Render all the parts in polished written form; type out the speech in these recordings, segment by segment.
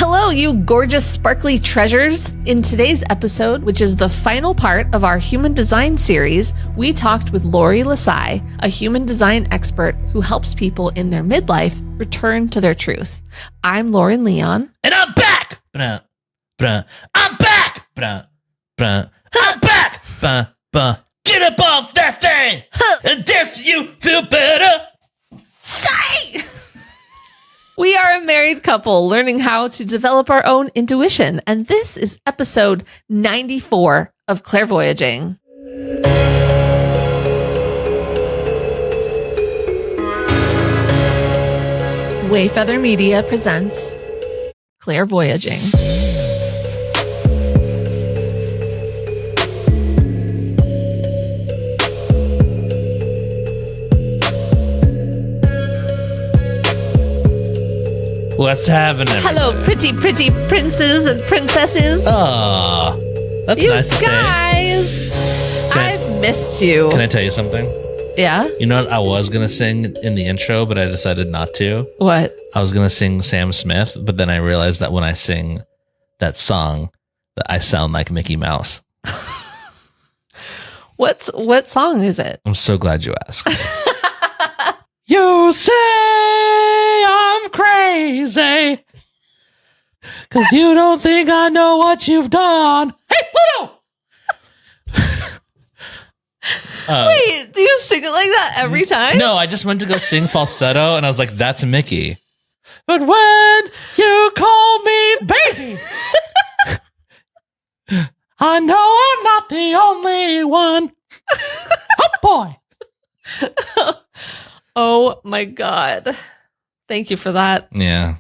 Hello, you gorgeous, sparkly treasures. In today's episode, which is the final part of our human design series, we talked with Lori Lisai, a human design expert who helps people in their midlife return to their truth. I'm Lauren Leon. And I'm back! I'm back! I'm back! Get up off that thing! And dance you feel better! Say! We are a married couple learning how to develop our own intuition, and this is episode 94 of Clairvoyaging. Wayfeather Media presents Clairvoyaging. What's happening? Hello, pretty princes and princesses. Aw, that's nice to say. Guys, I've missed you. Can I tell you something? Yeah? You know what I was going to sing in the intro, but I decided not to? What? I was going to sing Sam Smith, but then I realized that when I sing that song, that I sound like Mickey Mouse. What song is it? I'm so glad you asked. You say I'm crazy because you don't think I know what you've done. Hey, Pluto! Wait, do you sing it like that every time? No, I just went to go sing falsetto, and I was like, that's Mickey. But when you call me baby, I know I'm not the only one. Oh, boy. Oh, my God. Thank you for that. Yeah.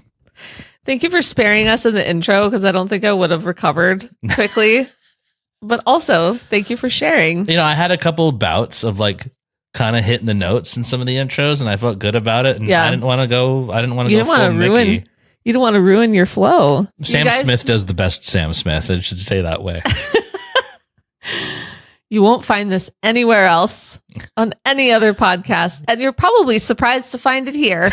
Thank you for sparing us in the intro, because I don't think I would have recovered quickly. But also, thank you for sharing. You know, I had a couple bouts of like kind of hitting the notes in some of the intros, and I felt good about it. And Yeah. I didn't want to go full ruin. Mickey. You don't want to ruin your flow. Sam Smith does the best Sam Smith. It should stay that way. You won't find this anywhere else on any other podcast, and you're probably surprised to find it here.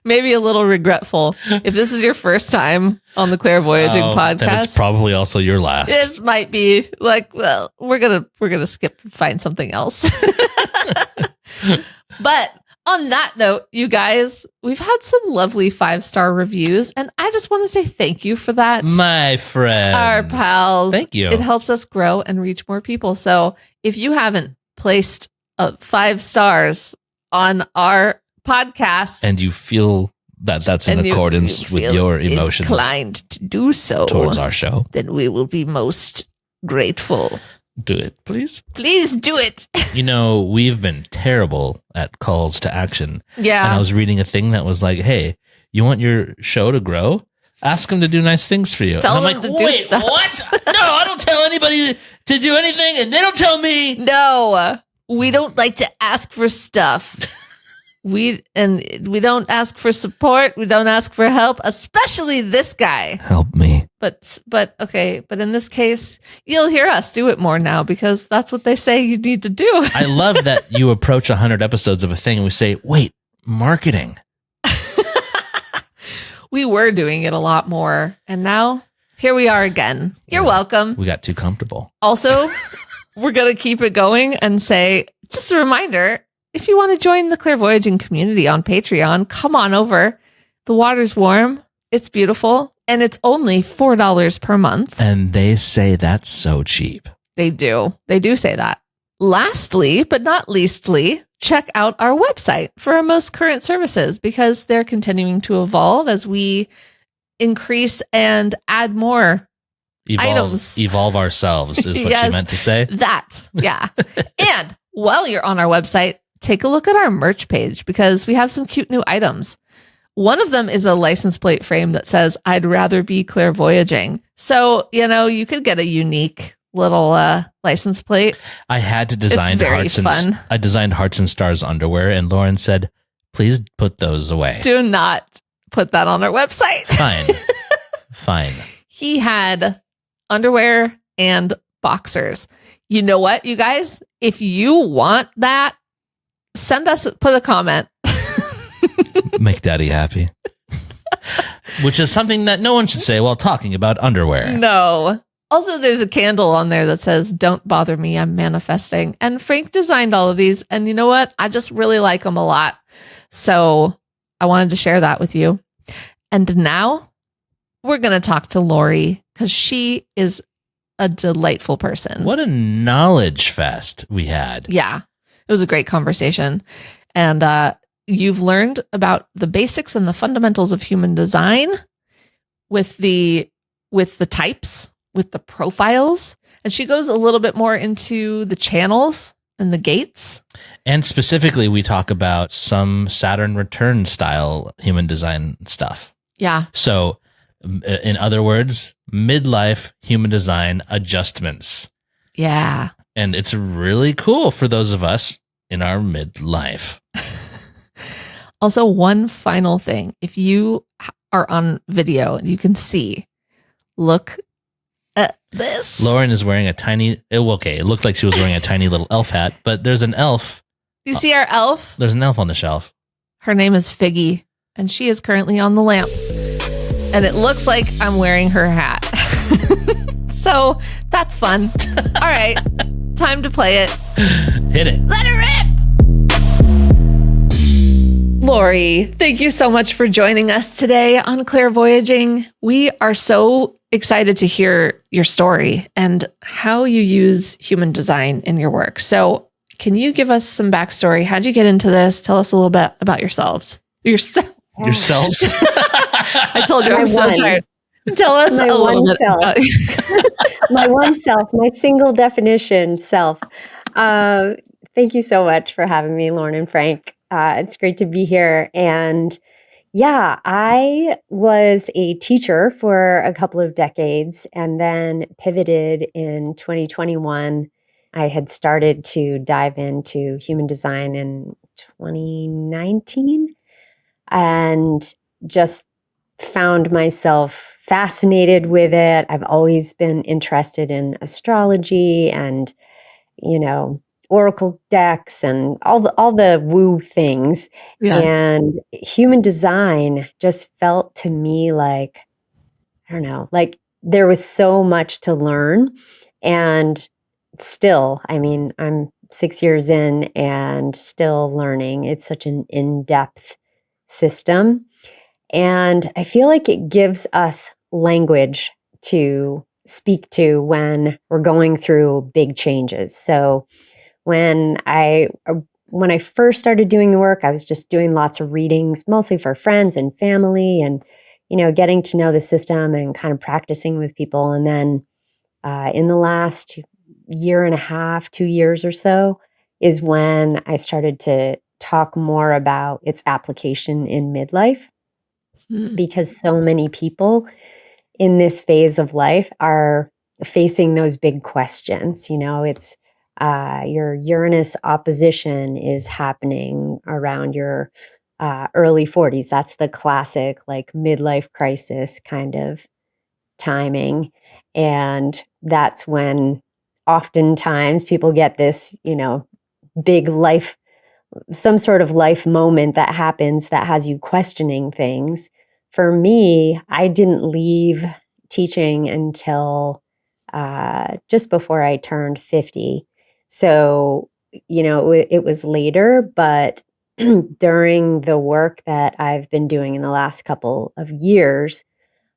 Maybe a little regretful if this is your first time on the Clairvoyaging podcast. Then it's probably also your last. It might be like, well, we're gonna skip and find something else. But on that note, you guys, we've had some lovely 5-star reviews, and I just want to say thank you for that. My friends. Our pals. Thank you. It helps us grow and reach more people. So if you haven't placed 5 stars on our podcast, and you feel that that's in accordance with your emotions, inclined to do so towards our show, then we will be most grateful. Do it, please. Please do it. You know, we've been terrible at calls to action. Yeah. And I was reading a thing that was like, hey, you want your show to grow? Ask them to do nice things for you. Tell and I'm them like, to do wait, stuff. what? No, I don't tell anybody to do anything, and they don't tell me. No, we don't like to ask for stuff. We don't ask for support. We don't ask for help, especially this guy. Help me. But okay. But in this case, you'll hear us do it more now, because that's what they say you need to do. I love that you approach 100 episodes of a thing and we say, wait, marketing. We were doing it a lot more, and now here we are again. You're welcome. We got too comfortable. Also, we're going to keep it going and say, just a reminder, if you want to join the Clairvoyaging community on Patreon, come on over. The water's warm. It's beautiful. And it's only $4 per month. And they say that's so cheap. They do. They do say that. Lastly, but not leastly, check out our website for our most current services, because they're continuing to evolve as we increase and add more items. Evolve ourselves is what Yes, she meant to say. That, yeah. And while you're on our website, take a look at our merch page, because we have some cute new items. One of them is a license plate frame that says, I'd rather be clairvoyaging. So, you know, you could get a unique little license plate. I had to design I designed Hearts and Stars underwear, and Lauren said, please put those away. Do not put that on our website. Fine. He had underwear and boxers. You know what, you guys? If you want that, put a comment. Make daddy happy. Which is something that no one should say while talking about underwear. No. Also, there's a candle on there that says, "Don't bother me, I'm manifesting." And Frank designed all of these. And you know what? I just really like them a lot. So I wanted to share that with you. And now we're going to talk to Lori because she is a delightful person. What a knowledge fest we had. Yeah, it was a great conversation. And you've learned about the basics and the fundamentals of human design with the types, with the profiles. And she goes a little bit more into the channels and the gates. And specifically, we talk about some Saturn return style human design stuff. Yeah. So, in other words, midlife human design adjustments. Yeah. And it's really cool for those of us in our midlife. Also, one final thing. If you are on video, you can see, look at this. Lauren is wearing a tiny, it looked like she was wearing a tiny little elf hat, but there's an elf. You see our elf? There's an elf on the shelf. Her name is Figgy, and she is currently on the lamp. And it looks like I'm wearing her hat. So that's fun. All right, time to play it. Hit it. Let her rip! Lori, thank you so much for joining us today on Clairvoyaging. We are so excited to hear your story and how you use human design in your work. So can you give us some backstory? How'd you get into this? Tell us a little bit about yourselves. Yourselves? I told you I'm so tired. Tell us my a little bit self. about My one self, my single definition self. Thank you so much for having me, Lauren and Frank. It's great to be here. And yeah, I was a teacher for a couple of decades and then pivoted in 2021. I had started to dive into human design in 2019 and just found myself fascinated with it. I've always been interested in astrology and, oracle decks and all the woo things. Yeah. And human design just felt to me like, I don't know, like there was so much to learn. And still, I'm 6 years in and still learning. It's such an in-depth system. And I feel like it gives us language to speak to when we're going through big changes. So when I first started doing the work, I was just doing lots of readings, mostly for friends and family and, getting to know the system and kind of practicing with people. And then in the last year and a half, 2 years or so is when I started to talk more about its application in midlife. Because so many people in this phase of life are facing those big questions. It's your Uranus opposition is happening around your early 40s. That's the classic like midlife crisis kind of timing. And that's when oftentimes people get this, big life, some sort of life moment that happens that has you questioning things. For me, I didn't leave teaching until just before I turned 50. So, it was later, but during the work that I've been doing in the last couple of years,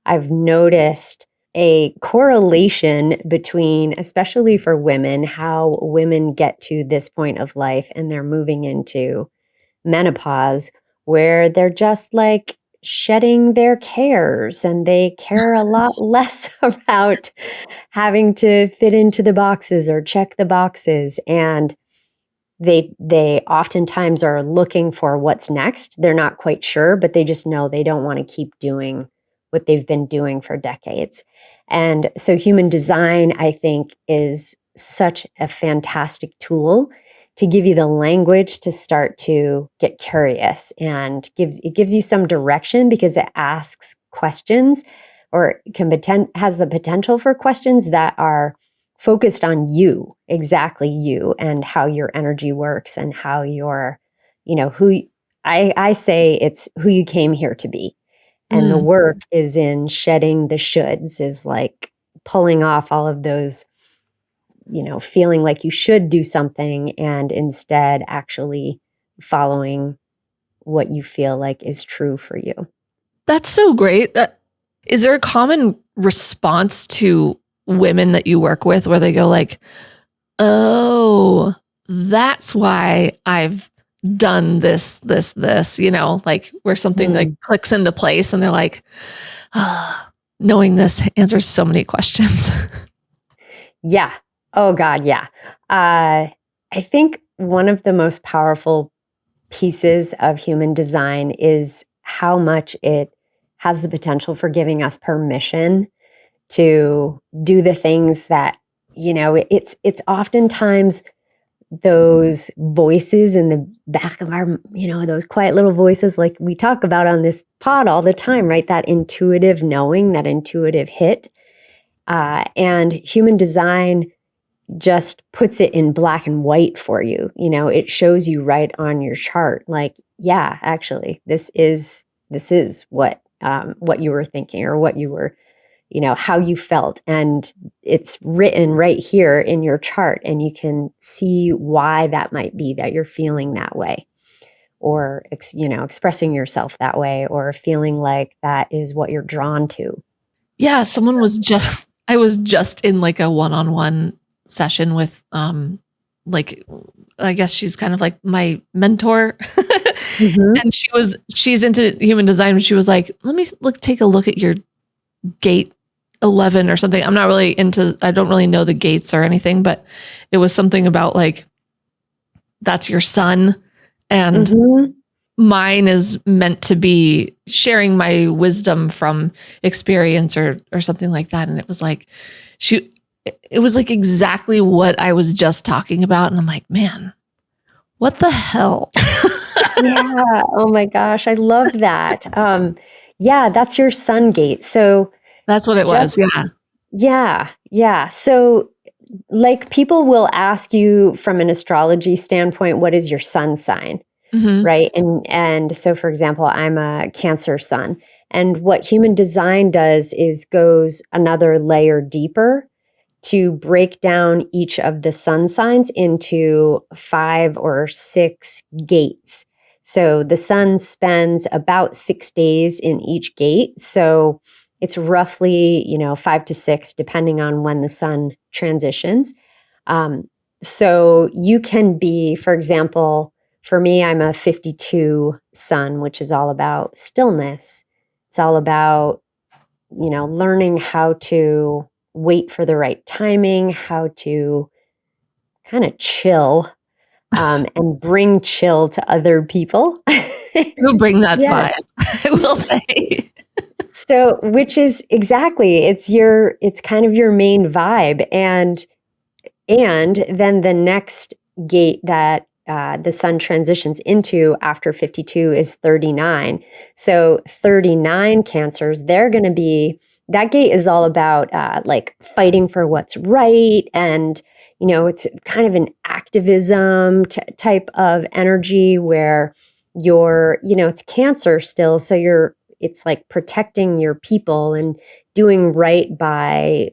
I've noticed a correlation between, especially for women, how women get to this point of life and they're moving into menopause, where they're just like shedding their cares and they care a lot less about having to fit into the boxes or check the boxes. And they oftentimes are looking for what's next. They're not quite sure, but they just know they don't want to keep doing what they've been doing for decades. And so human design, I think, is such a fantastic tool to give you the language to start to get curious, and it gives you some direction because it asks questions or has the potential for questions that are focused on you, exactly you, and how your energy works and how you're, I say it's who you came here to be. And the work is in shedding the shoulds, is like pulling off all of those, feeling like you should do something and instead actually following what you feel like is true for you. That's so great. Is there a common response to women that you work with where they go like, oh, that's why I've done this, like where something like clicks into place and they're like, knowing this answers so many questions. Yeah. Oh God. Yeah. I think one of the most powerful pieces of human design is how much it has the potential for giving us permission to do the things that, it's oftentimes those voices in the back of our, those quiet little voices like we talk about on this pod all the time, right? That intuitive knowing, that intuitive hit. And human design just puts it in black and white for you. It shows you right on your chart. Like, yeah, actually, this is what you were thinking or what you were, how you felt. And it's written right here in your chart. And you can see why that might be that you're feeling that way or, expressing yourself that way or feeling like that is what you're drawn to. Yeah. I was just in like a one-on-one session with, like, I guess she's kind of like my mentor. And she's into human design. And she was like, let me take a look at your gate 11 or something. I don't really know the gates or anything, but it was something about like, that's your sun. And mine is meant to be sharing my wisdom from experience or something like that. And it was like, it was like exactly what I was just talking about. And I'm like, man, what the hell? Yeah. Oh my gosh. I love that. Yeah, that's your sun gate. So that's what it was. Yeah. Yeah. Yeah. So like people will ask you from an astrology standpoint, what is your sun sign? Right. And so for example, I'm a Cancer sun. And what human design does is goes another layer deeper to break down each of the sun signs into 5 or 6 gates. So the sun spends about 6 days in each gate. So it's roughly, 5 to 6, depending on when the sun transitions. So you can be, for example, for me, I'm a 52 sun, which is all about stillness. It's all about, learning how to wait for the right timing, how to kind of chill and bring chill to other people. You'll bring that vibe, I will say. So, which is exactly, it's kind of your main vibe. And then the next gate that the sun transitions into after 52 is 39. So 39 Cancers, they're going to be, that gate is all about like fighting for what's right. And, it's kind of an activism type of energy where it's Cancer still. So it's like protecting your people and doing right by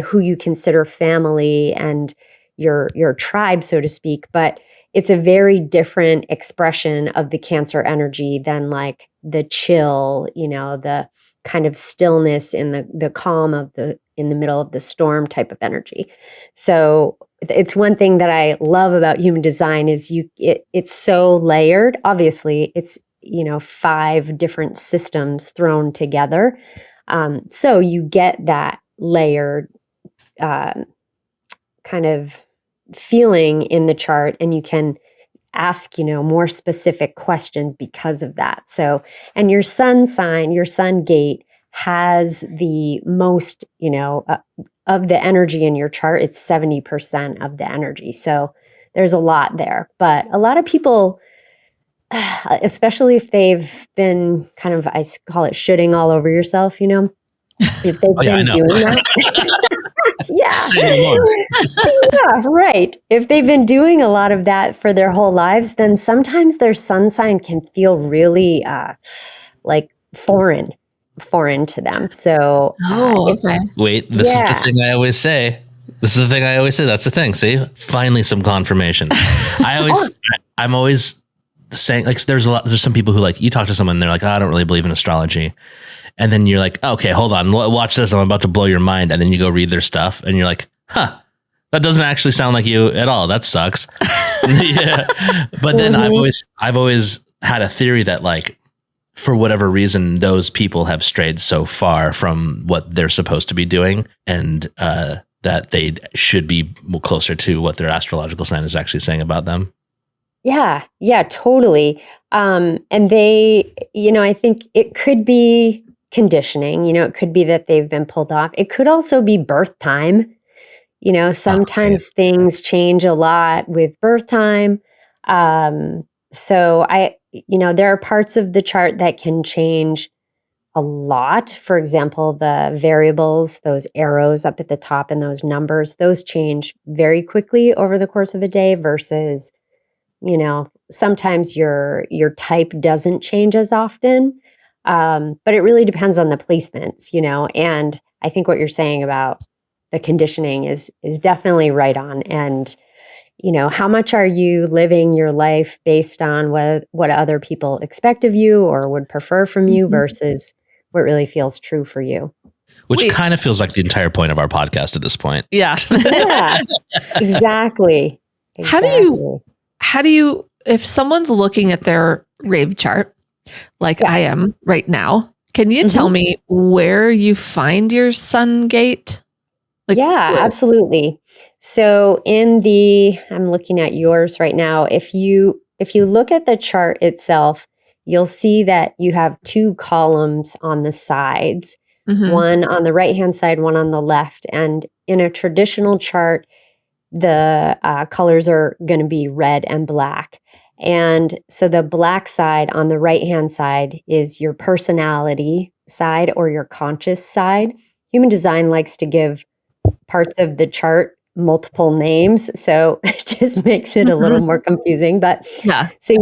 who you consider family and your tribe, so to speak. But it's a very different expression of the Cancer energy than like the chill, the kind of stillness in the calm of in the middle of the storm type of energy. So it's one thing that I love about human design is it's so layered. Obviously, it's 5 different systems thrown together. So you get that layered kind of feeling in the chart, and you can ask, more specific questions because of that. So, and your sun sign, your sun gate has the most, of the energy in your chart. It's 70% of the energy. So there's a lot there, but a lot of people, especially if they've been kind of, I call it shitting all over yourself, if they've been doing that. Yeah, right. If they've been doing a lot of that for their whole lives, then sometimes their sun sign can feel really like foreign, foreign to them. So, Oh, okay. Wait, this is the Yeah. thing I always say. This is the thing I always say. That's the thing. See, finally some confirmation. I'm always saying, like, there's some people who, like, you talk to someone and they're like, oh, I don't really believe in astrology. And then you're like, okay, hold on, watch this. I'm about to blow your mind. And then you go read their stuff and you're like, huh, that doesn't actually sound like you at all. That sucks. Yeah. But then I've always had a theory that, like, for whatever reason, those people have strayed so far from what they're supposed to be doing, and that they should be closer to what their astrological sign is actually saying about them. Yeah, totally. And they, I think it could be conditioning, it could be that they've been pulled off. It could also be birth time. Sometimes things change a lot with birth time. So there are parts of the chart that can change a lot. For example, the variables, those arrows up at the top and those numbers, those change very quickly over the course of a day versus, sometimes your type doesn't change as often. But it really depends on the placements, and I think what you're saying about the conditioning is definitely right on. And, how much are you living your life based on what other people expect of you or would prefer from you versus what really feels true for you? Which kind of feels like the entire point of our podcast at this point. Yeah. Yeah, exactly. How do you, if someone's looking at their rave chart, like I am right now, can you tell me where you find your sun gate? Yeah, absolutely. So I'm looking at yours right now. If you look at the chart itself, you'll see that you have two columns on the sides, one on the right-hand side, one on the left. And in a traditional chart, the colors are going to be red and black. And so the black side on the right-hand side is your personality side or your conscious side. Human design likes to give parts of the chart multiple names, so it just makes it a little more confusing. But so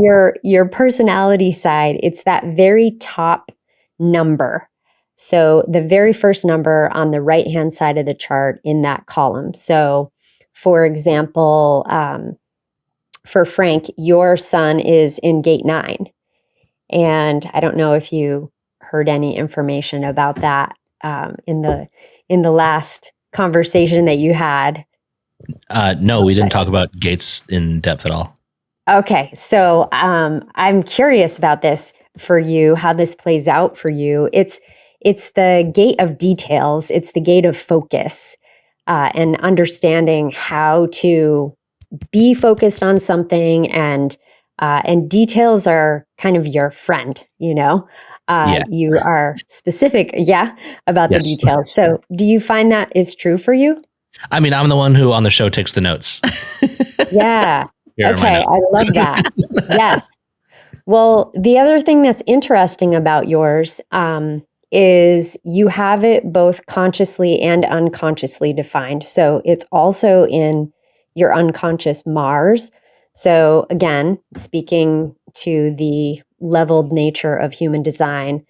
your personality side, it's that very top number. So the very first number on the right-hand side of the chart in that column. So for example, for Frank, your sun is in gate 9. And I don't know if you heard any information about that in the last conversation that you had. No, we didn't talk about gates in depth at all. Okay, so I'm curious about this for you, how this plays out for you. It's the gate of details. It's the gate of focus and understanding how to be focused on something, and details are kind of your friend. You are specific, about the details. So, do you find that is true for you? I mean, I'm the one who on the show takes the notes. Yeah. Okay, I love that. Yes. Well, the other thing that's interesting about yours is you have it both consciously and unconsciously defined. So it's also in your unconscious Mars. So again, speaking to the leveled nature of human design,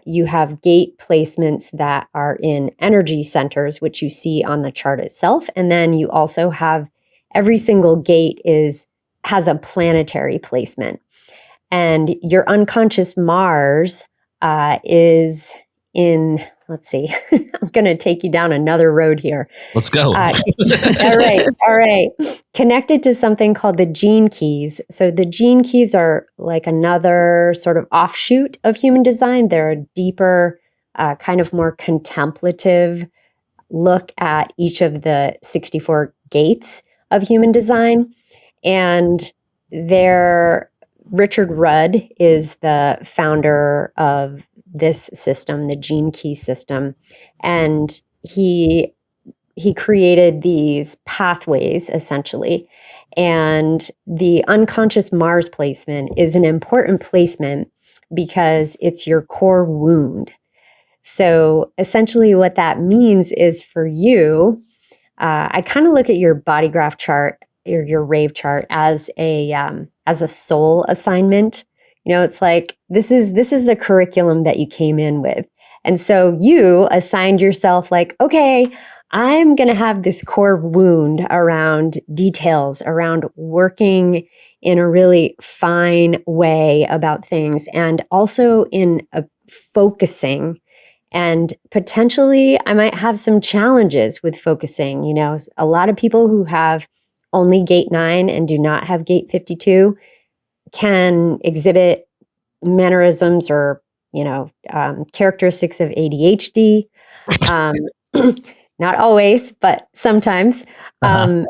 you have gate placements that are in energy centers, which you see on the chart itself. And then you also have every single gate has a planetary placement. And your unconscious Mars is in, let's see, I'm going to take you down another road here. Let's go. All right. Connected to something called the gene keys. So the gene keys are like another sort of offshoot of human design. They're a deeper, kind of more contemplative look at each of the 64 gates of human design. And Richard Rudd is the founder of this system, the gene key system. And he created these pathways, essentially. And the unconscious Mars placement is an important placement because it's your core wound. So essentially what that means is for you, I kind of look at your body graph chart or your rave chart as a soul assignment It's like, this is the curriculum that you came in with. And so you assigned yourself like, okay, I'm going to have this core wound around details, around working in a really fine way about things, and also in a focusing. And potentially I might have some challenges with focusing. A lot of people who have only gate 9 and do not have gate 52 can exhibit mannerisms or characteristics of ADHD. Not always, but sometimes. And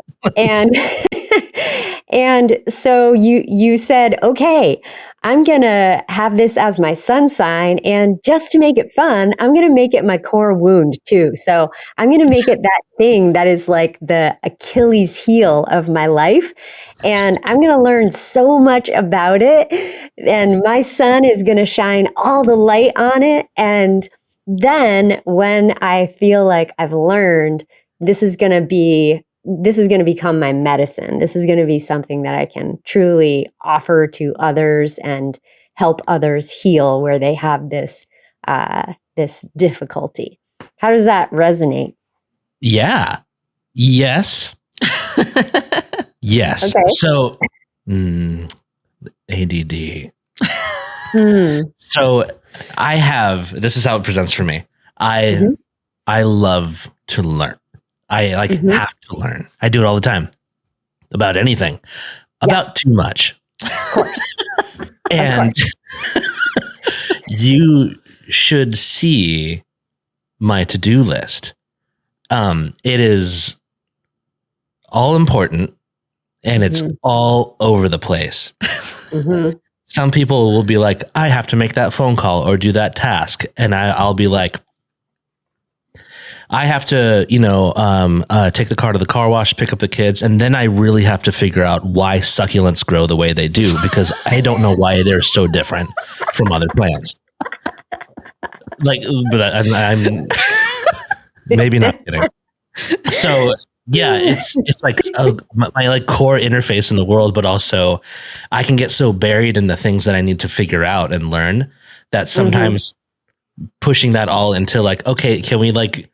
and so you said, okay, I'm gonna have this as my sun sign, and just to make it fun, I'm gonna make it my core wound too. So I'm gonna make it that thing that is like the Achilles heel of my life, and I'm gonna learn so much about it, and my sun is gonna shine all the light on it. And then when I feel like I've learned, this is going to become my medicine. This is going to be something that I can truly offer to others and help others heal where they have this difficulty. How does that resonate? Yeah. Yes. Yes. Okay. So, ADD. So this is how it presents for me. I love to learn. I have to learn. I do it all the time about anything, about too much. Of course. And you should see my to-do list. It is all important and it's all over the place. Some people will be like, I have to make that phone call or do that task. And I'll be like, I have to, take the car to the car wash, pick up the kids. And then I really have to figure out why succulents grow the way they do, because I don't know why they're so different from other plants. But I'm maybe not kidding. So yeah, it's like my like core interface in the world, but also I can get so buried in the things that I need to figure out and learn that sometimes pushing that all into like, okay, can we like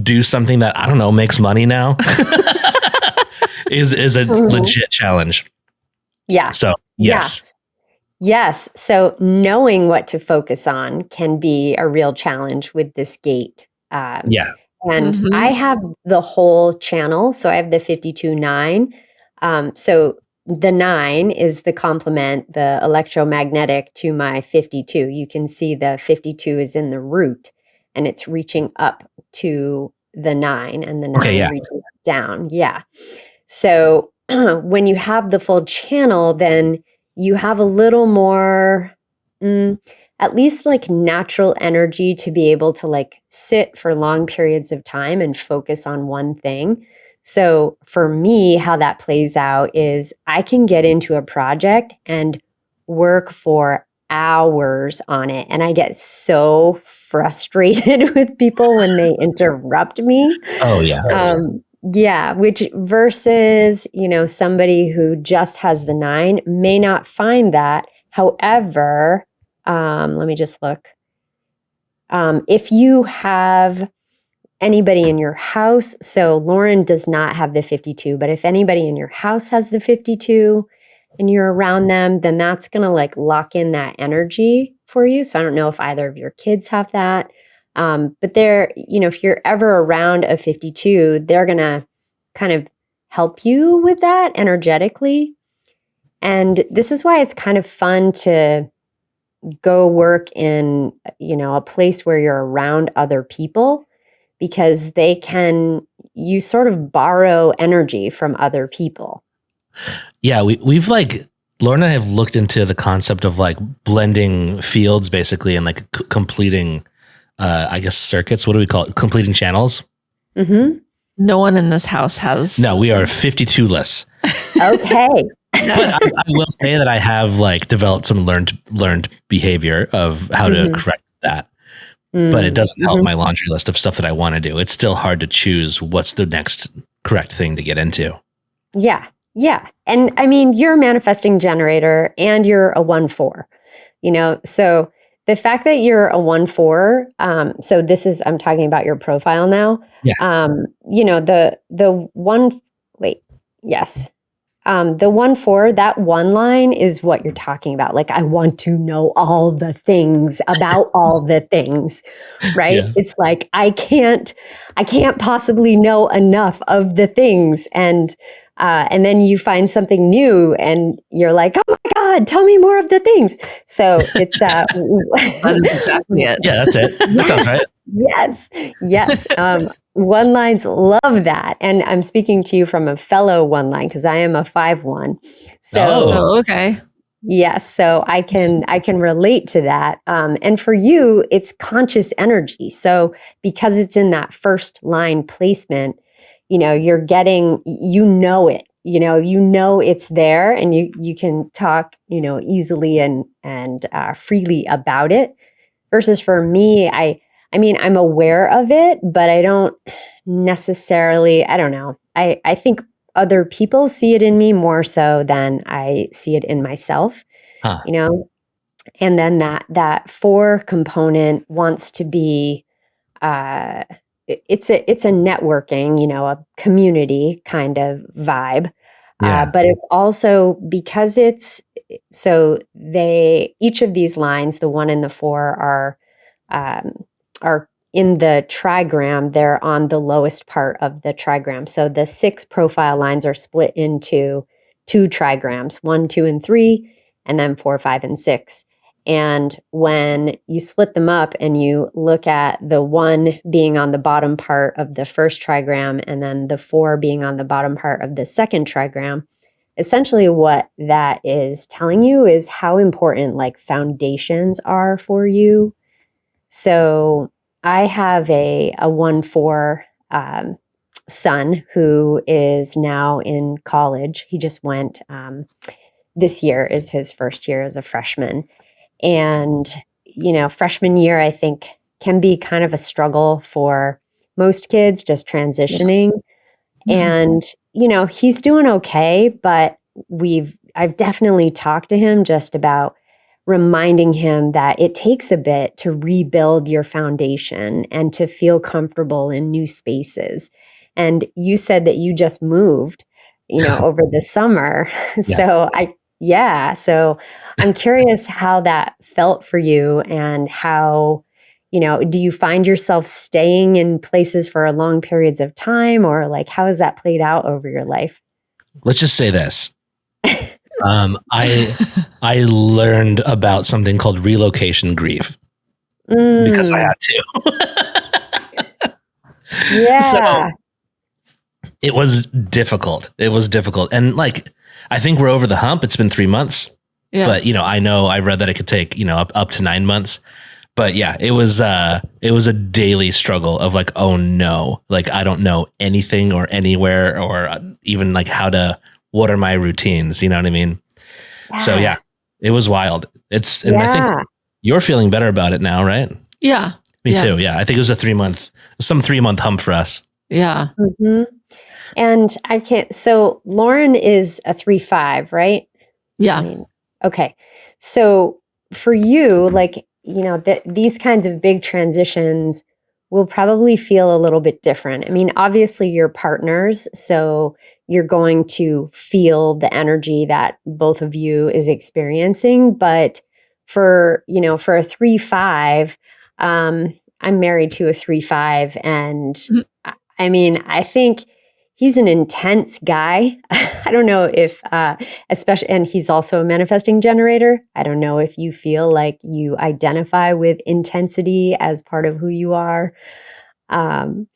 do something that, I don't know, makes money now is a legit challenge. Yeah. So yes. Yes. So knowing what to focus on can be a real challenge with this gate. And I have the whole channel. So I have the 52-9. So the 9 is the complement, the electromagnetic to my 52. You can see the 52 is in the root and it's reaching up to the 9 and the 9 reaching down. Yeah. So when you have the full channel, then you have a little more, at least like natural energy to be able to like sit for long periods of time and focus on one thing. So for me, how that plays out is I can get into a project and work for hours on it. And I get so frustrated with people when they interrupt me. Oh yeah. Yeah, which versus, somebody who just has the 9 may not find that. However, let me just look. If you have anybody in your house, so Lauren does not have the 52, but if anybody in your house has the 52 and you're around them, then that's going to like lock in that energy for you. So I don't know if either of your kids have that. But they're, if you're ever around a 52, they're going to kind of help you with that energetically. And this is why it's kind of fun to go work in, a place where you're around other people, because you sort of borrow energy from other people. Yeah, we've like, Lauren and I have looked into the concept of like blending fields basically and like completing I guess circuits. What do we call it? Completing channels. No one in this house has. No, we are 52-less. Okay. But I will say that I have like developed some learned behavior of how to correct that. But it doesn't help my laundry list of stuff that I want to do. It's still hard to choose what's the next correct thing to get into. Yeah. Yeah. And I mean, you're a manifesting generator and you're a 1-4. So the fact that you're a 1-4, so I'm talking about your profile now. Yeah. The one, wait, yes. The 1-4, that one line is what you're talking about. Like, I want to know all the things about all the things, right? Yeah. It's like, I can't possibly know enough of the things. And then you find something new and you're like, oh my God, tell me more of the things. So it's, That is exactly it. Yeah, that's it. That sounds right. Yes. One lines love that. And I'm speaking to you from a fellow one line because I am a 5-1. So Oh, okay. yes, so I can relate to that. And for you, it's conscious energy. So because it's in that first line placement, you're getting, it. It's there, and you can talk, easily and freely about it. Versus for me, I mean, I'm aware of it, but I don't necessarily, I don't know. I think other people see it in me more so than I see it in myself, Huh. And then that 4 component wants to be, it's a networking, a community kind of vibe. Yeah. But it's also because each of these lines, the 1 and the 4 are in the trigram. They're on the lowest part of the trigram. So the 6 profile lines are split into 2 trigrams, 1, 2, and 3, and then 4, 5, and 6. And when you split them up and you look at the 1 being on the bottom part of the first trigram and then the 4 being on the bottom part of the second trigram, essentially what that is telling you is how important like foundations are for you. So I have a 1-4 son who is now in college. He just went, this year is his first year as a freshman. And, freshman year, I think, can be kind of a struggle for most kids just transitioning. Yeah. And, he's doing okay, but I've definitely talked to him just about reminding him that it takes a bit to rebuild your foundation and to feel comfortable in new spaces. And you said that you just moved, over the summer. Yeah. So I'm curious how that felt for you and how, do you find yourself staying in places for long periods of time, or like, how has that played out over your life? Let's just say this. I learned about something called relocation grief because I had to. Yeah. So it was difficult. And like, I think we're over the hump. It's been 3 months, Yeah. but I read that it could take, up to 9 months. But yeah, it was a daily struggle of like, oh no, like I don't know anything or anywhere or even like what are my routines? You know what I mean? So yeah, it was wild. I think you're feeling better about it now, right? Yeah. Me too. Yeah. I think it was a 3-month hump for us. Yeah. Mm-hmm. And so Lauren is a 3-5, right? Yeah. I mean, okay. So for you, like, these kinds of big transitions will probably feel a little bit different. I mean, obviously you're partners, so you're going to feel the energy that both of you is experiencing. But for a 3-5, I'm married to a 3-5, and I mean, I think he's an intense guy. I don't know if, especially, and he's also a manifesting generator. I don't know if you feel like you identify with intensity as part of who you are. Not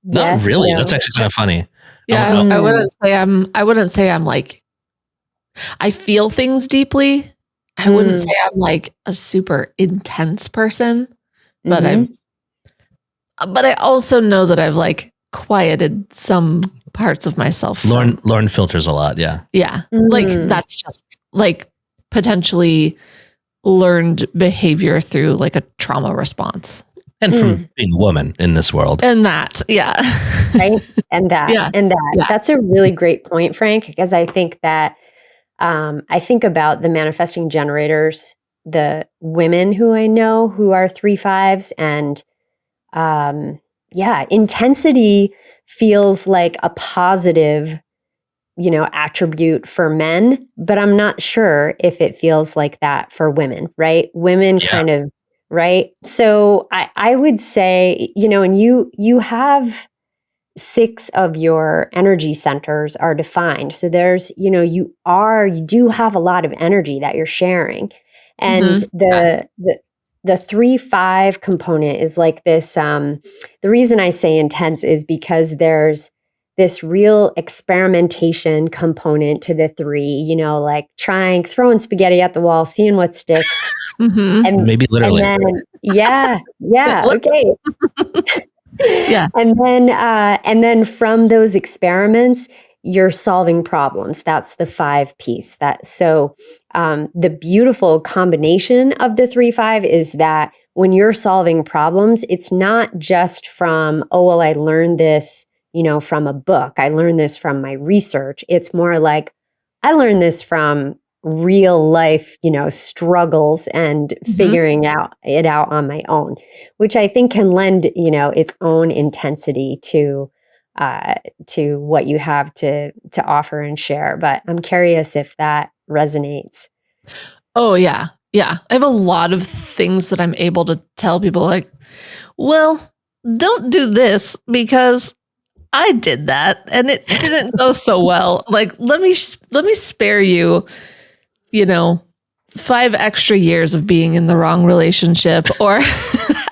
Yes, really. no. That's actually kind of funny. Yeah. I wouldn't say I'm like, I feel things deeply. I wouldn't say I'm like a super intense person, but but I also know that I've like quieted some parts of myself. Lauren filters a lot. Yeah. Yeah. Like that's just like potentially learned behavior through like a trauma response. And from being a woman in this world. And that, yeah. Right. And that. Yeah. That's a really great point, Frank, because I think that I think about the manifesting generators the women who I know who are 3/5s, and intensity feels like a positive, attribute for men, but I'm not sure if it feels like that for women, right? Women kind of, right? So I would say, and you have 6 of your energy centers are defined. So there's, you do have a lot of energy that you're sharing. And the 3/5 component is like this. The reason I say intense is because there's this real experimentation component to the 3, like throwing spaghetti at the wall, seeing what sticks. And maybe literally. And then, yeah. Okay. Yeah. And then from those experiments, you're solving problems. That's the 5 piece. The beautiful combination of the 3/5 is that when you're solving problems, it's not just from, oh, well, I learned this, from a book. I learned this from my research. It's more like, I learned this from real life, struggles and figuring it out on my own, which I think can lend, its own intensity to what you have to offer and share. But I'm curious if that resonates. Oh yeah. Yeah. I have a lot of things that I'm able to tell people, like, well, don't do this because I did that and it didn't go so well. Like, let me spare you, 5 extra years of being in the wrong relationship or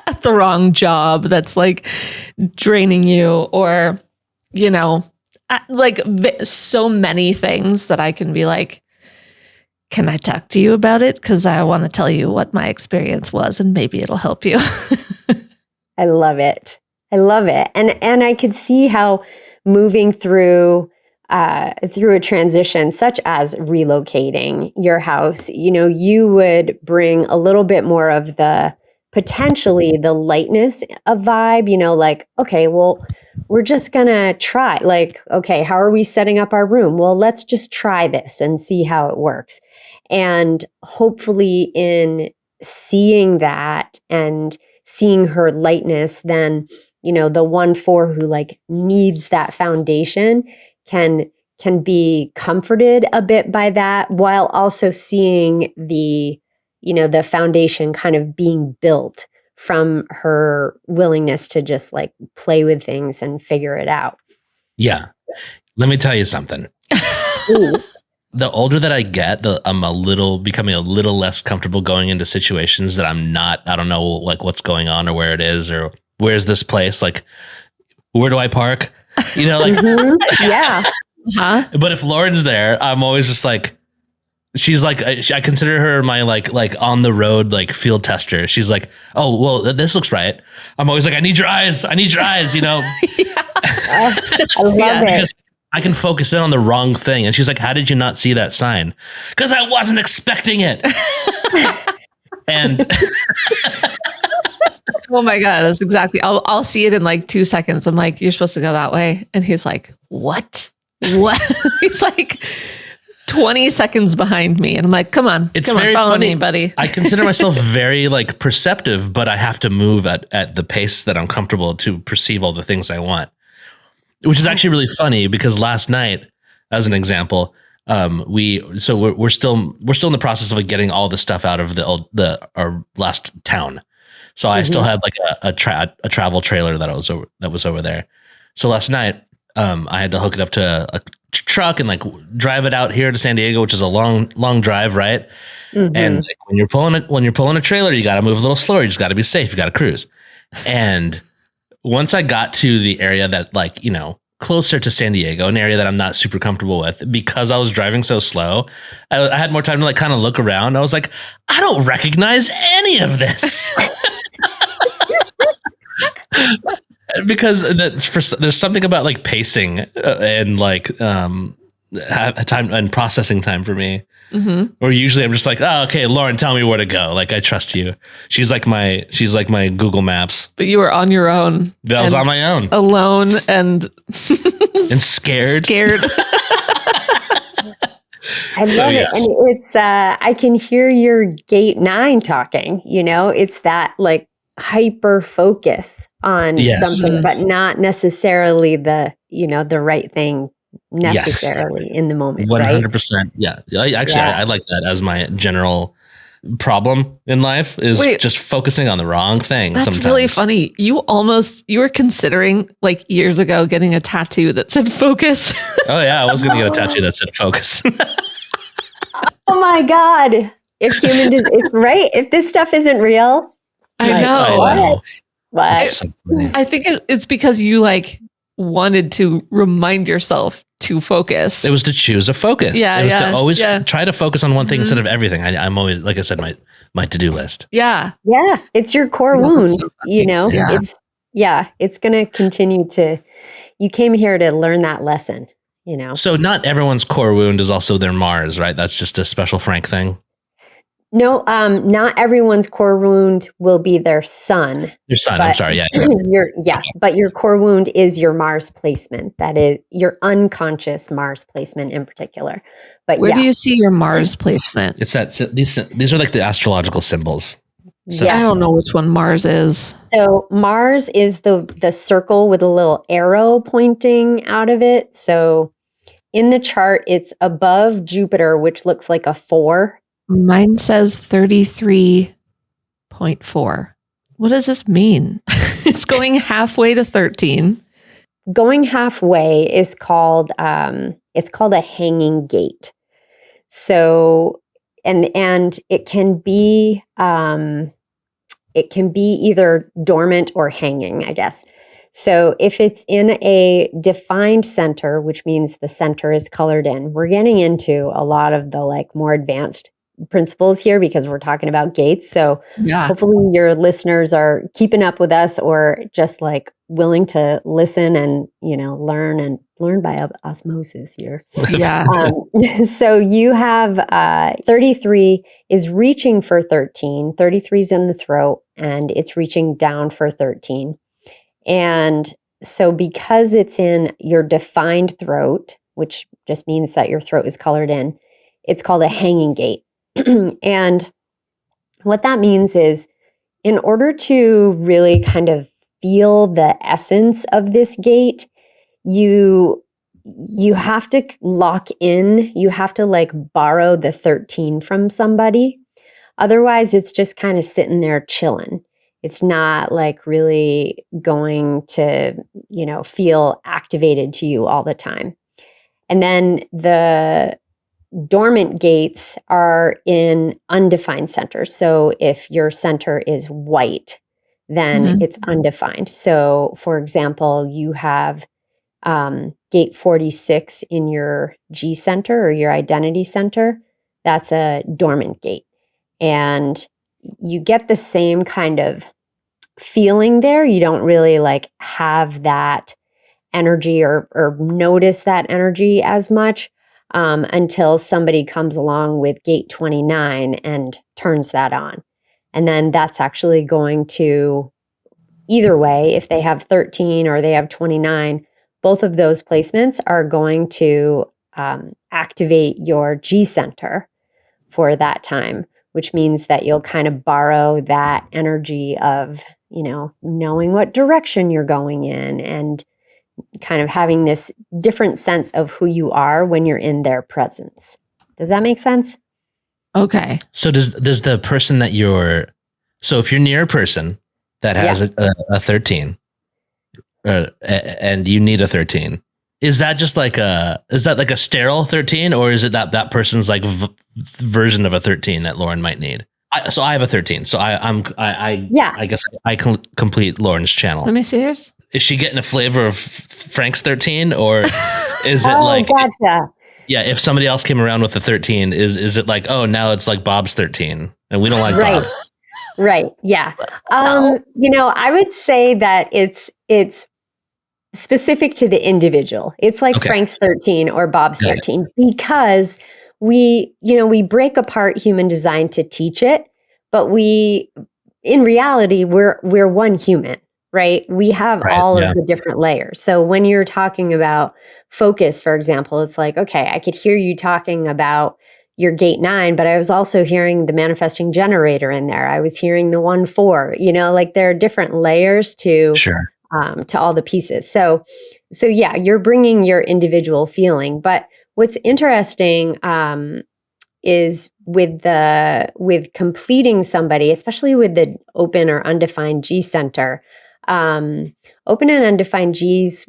at the wrong job that's like draining you, or, so many things that I can be like, can I talk to you about it? Because I want to tell you what my experience was and maybe it'll help you. I love it. And I could see how moving through a transition such as relocating your house, you would bring a little bit more of potentially the lightness of vibe, like, okay, well, we're just gonna try, like, okay, how are we setting up our room? Well, let's just try this and see how it works. And hopefully in seeing that and seeing her lightness, then, the 1/4 who like needs that foundation can be comforted a bit by that, while also seeing the foundation kind of being built from her willingness to just like play with things and figure it out. Yeah. Let me tell you something. The older that I get, I'm becoming a little less comfortable going into situations that I don't know like what's going on or where it is or where's this place, like where do I park? Like yeah. Huh? But if Lauren's there, I'm always just like, she's like, I consider her my like on the road like field tester. She's like, oh well, this looks right. I'm always like, I need your eyes. I love it. I can focus in on the wrong thing. And she's like, how did you not see that sign? Because I wasn't expecting it. And oh my God, that's exactly. I'll see it in like 2 seconds. I'm like, you're supposed to go that way. And he's like, what? He's like 20 seconds behind me. And I'm like, come on, follow funny. me, buddy. I consider myself very like perceptive, but I have to move at the pace that I'm comfortable to perceive all the things I want. Which is actually really funny because last night, as an example, we're still in the process of like getting all the stuff out of our last town. So I still had like a travel trailer that was over there. So last night, I had to hook it up to a truck and like drive it out here to San Diego, which is a long drive, right? And like, when you're pulling a trailer, you got to move a little slower. You just got to be safe. You got to cruise. And once I got to the area that like, closer to San Diego, an area that I'm not super comfortable with because I was driving so slow, I had more time to like kind of look around. I was like, I don't recognize any of this. Because there's something about like pacing and like time and processing time for me. Or usually I'm just like, oh, okay, Lauren, tell me where to go. Like, I trust you. She's like my Google Maps. But you were on your own. I was on my own, alone, and and scared. I I So, love it. yes. And it's, I can hear your gate 9 talking, it's that like hyper focus on Yes. something, but not necessarily the right thing Yes. necessarily in the moment, right? 100%. Yeah. Yeah. I like that as my general problem in life is Wait. just focusing on the wrong thing That's sometimes. really funny. You were considering like years ago getting a tattoo that said focus. Oh yeah, I was going to get a tattoo that said focus. Oh my God. It's right. If this stuff isn't real, I like, know. I know. what? It's so funny. I think it's because you like wanted to remind yourself to focus. It was to choose a focus. Yeah, it was yeah, to always yeah. try to focus on one thing Mhm. instead of everything. I'm always, like I said, my to-do list. Yeah. Yeah. It's your core Oh, that's wound, so funny. Yeah. It's going to continue you came here to learn that lesson, So not everyone's core wound is also their Mars, right? That's just a special Frank thing. No, not everyone's core wound will be their sun. Your son, But I'm sorry. Yeah. but your core wound is your Mars placement. That is your unconscious Mars placement in particular. But Where do you see your Mars placement? It's that these are like the astrological symbols. So yes. I don't know which one Mars is. So Mars is the circle with a little arrow pointing out of it. So in the chart, it's above Jupiter, which looks like a 4. Mine says 33.4. What does this mean? It's going halfway to 13. Going halfway is called it's called a hanging gate. So and it can be either dormant or hanging, I guess. So if it's in a defined center, which means the center is colored in, we're getting into a lot of the like more advanced principles here because we're talking about gates. So Yeah. hopefully your listeners are keeping up with us or just like willing to listen and, learn by osmosis here. Yeah. So you have 33 is reaching for 13. 33 is in the throat and it's reaching down for 13. And so because it's in your defined throat, which just means that your throat is colored in, it's called a hanging gate. And what that means is in order to really kind of feel the essence of this gate, you have to lock in, you have to like borrow the 13 from somebody. Otherwise, it's just kind of sitting there chilling. It's not like really going to, feel activated to you all the time. And then the dormant gates are in undefined centers. So if your center is white, then it's undefined. So for example, you have gate 46 in your G center or your identity center. That's a dormant gate. And you get the same kind of feeling there. You don't really like have that energy or notice that energy as much until somebody comes along with gate 29 and turns that on. And then that's actually going to, either way, if they have 13 or they have 29, both of those placements are going to activate your G center for that time, which means that you'll kind of borrow that energy of, knowing what direction you're going in and kind of having this different sense of who you are when you're in their presence. Does that make sense? Okay. So does the person that so if you're near a person that has a 13 and you need a 13, is that just like a sterile 13 or is it that person's like version of a 13 that Lauren might need? So I have a 13. So I guess I can complete Lauren's channel. Let me see yours. Is she getting a flavor of Frank's 13 or is it gotcha. Yeah, if somebody else came around with a 13, is it like, oh, now it's like Bob's 13 and we don't like Bob? Right. Yeah. I would say that it's specific to the individual. It's like Frank's 13 or Bob's 13 because we break apart human design to teach it, but in reality, we're one human. right? We have Right. all Yeah. of the different layers. So when you're talking about focus, for example, it's like, okay, I could hear you talking about your gate 9, but I was also hearing the manifesting generator in there. I was hearing the 1-4, like there are different layers Sure. to all the pieces. So yeah, you're bringing your individual feeling. But what's interesting, is with completing somebody, especially with the open or undefined G center. Open and undefined Gs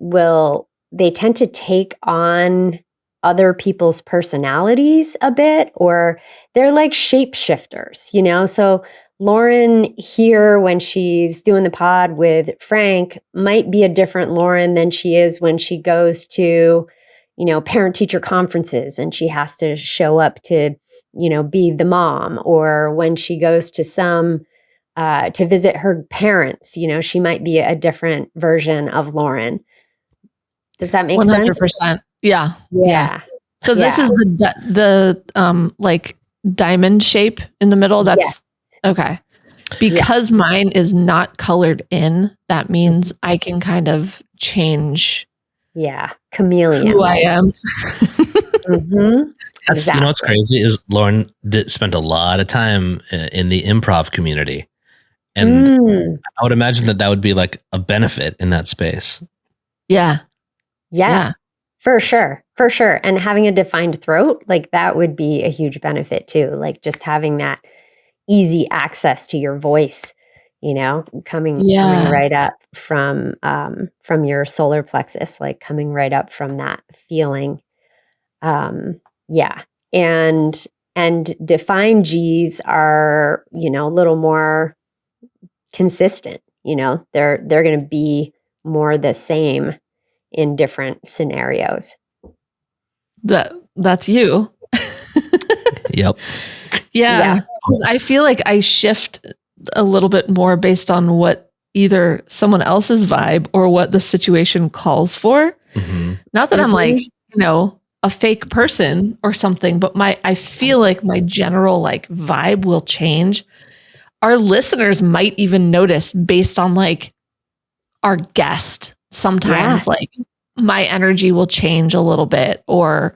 they tend to take on other people's personalities a bit, or they're like shapeshifters. So Lauren here, when she's doing the pod with Frank, might be a different Lauren than she is when she goes to parent teacher conferences and she has to show up to be the mom, or when she goes to to visit her parents, she might be a different version of Lauren. Does that make sense? 100%. Yeah. Yeah. So this is the like diamond shape in the middle. That's Yes. okay. Because mine is not colored in, that means I can kind of change chameleon, who I am. Mm-hmm. That's what's crazy is Lauren spent a lot of time in the improv community, and I would imagine that would be like a benefit in that space. Yeah, for sure, and having a defined throat, like that would be a huge benefit too, like just having that easy access to your voice, coming right up from your solar plexus, like coming right up from that feeling. And defined Gs are, a little more consistent, they're going to be more the same in different scenarios. That's you. Yep. Yeah. I feel like I shift a little bit more based on what either someone else's vibe or what the situation calls for. Mm-hmm. Not that I'm like, a fake person or something, but I feel like my general like vibe will change. Our listeners might even notice based on like our guest. Sometimes like my energy will change a little bit, or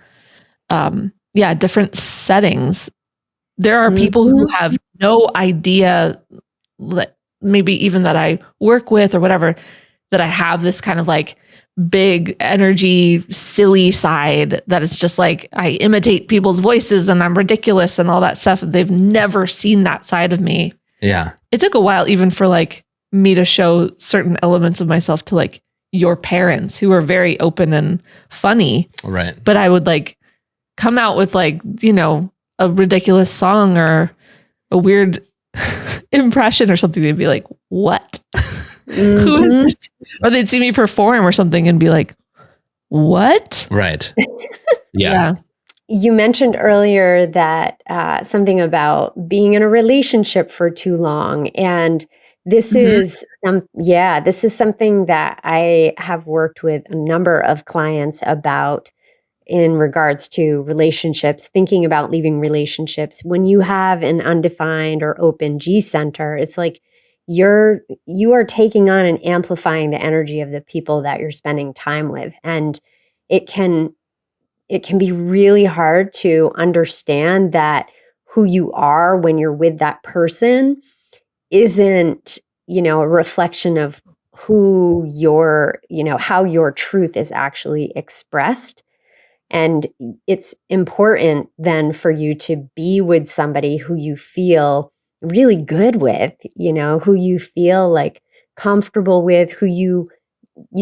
different settings. There are people who have no idea, maybe even that I work with or whatever, that I have this kind of like big energy, silly side that it's just like I imitate people's voices and I'm ridiculous and all that stuff. They've never seen that side of me. Yeah. It took a while even for like me to show certain elements of myself to like your parents, who are very open and funny. Right. But I would like come out with like, a ridiculous song or a weird impression or something. They'd be like, what? Who is this? Or they'd see me perform or something and be like, what? Right. Yeah. You mentioned earlier that something about being in a relationship for too long. And this is something that I have worked with a number of clients about in regards to relationships, thinking about leaving relationships. When you have an undefined or open G center, it's like you are taking on and amplifying the energy of the people that you're spending time with. And it can be really hard to understand that who you are when you're with that person isn't, a reflection of who how your truth is actually expressed. And it's important then for you to be with somebody who you feel really good with, who you feel like comfortable with, who you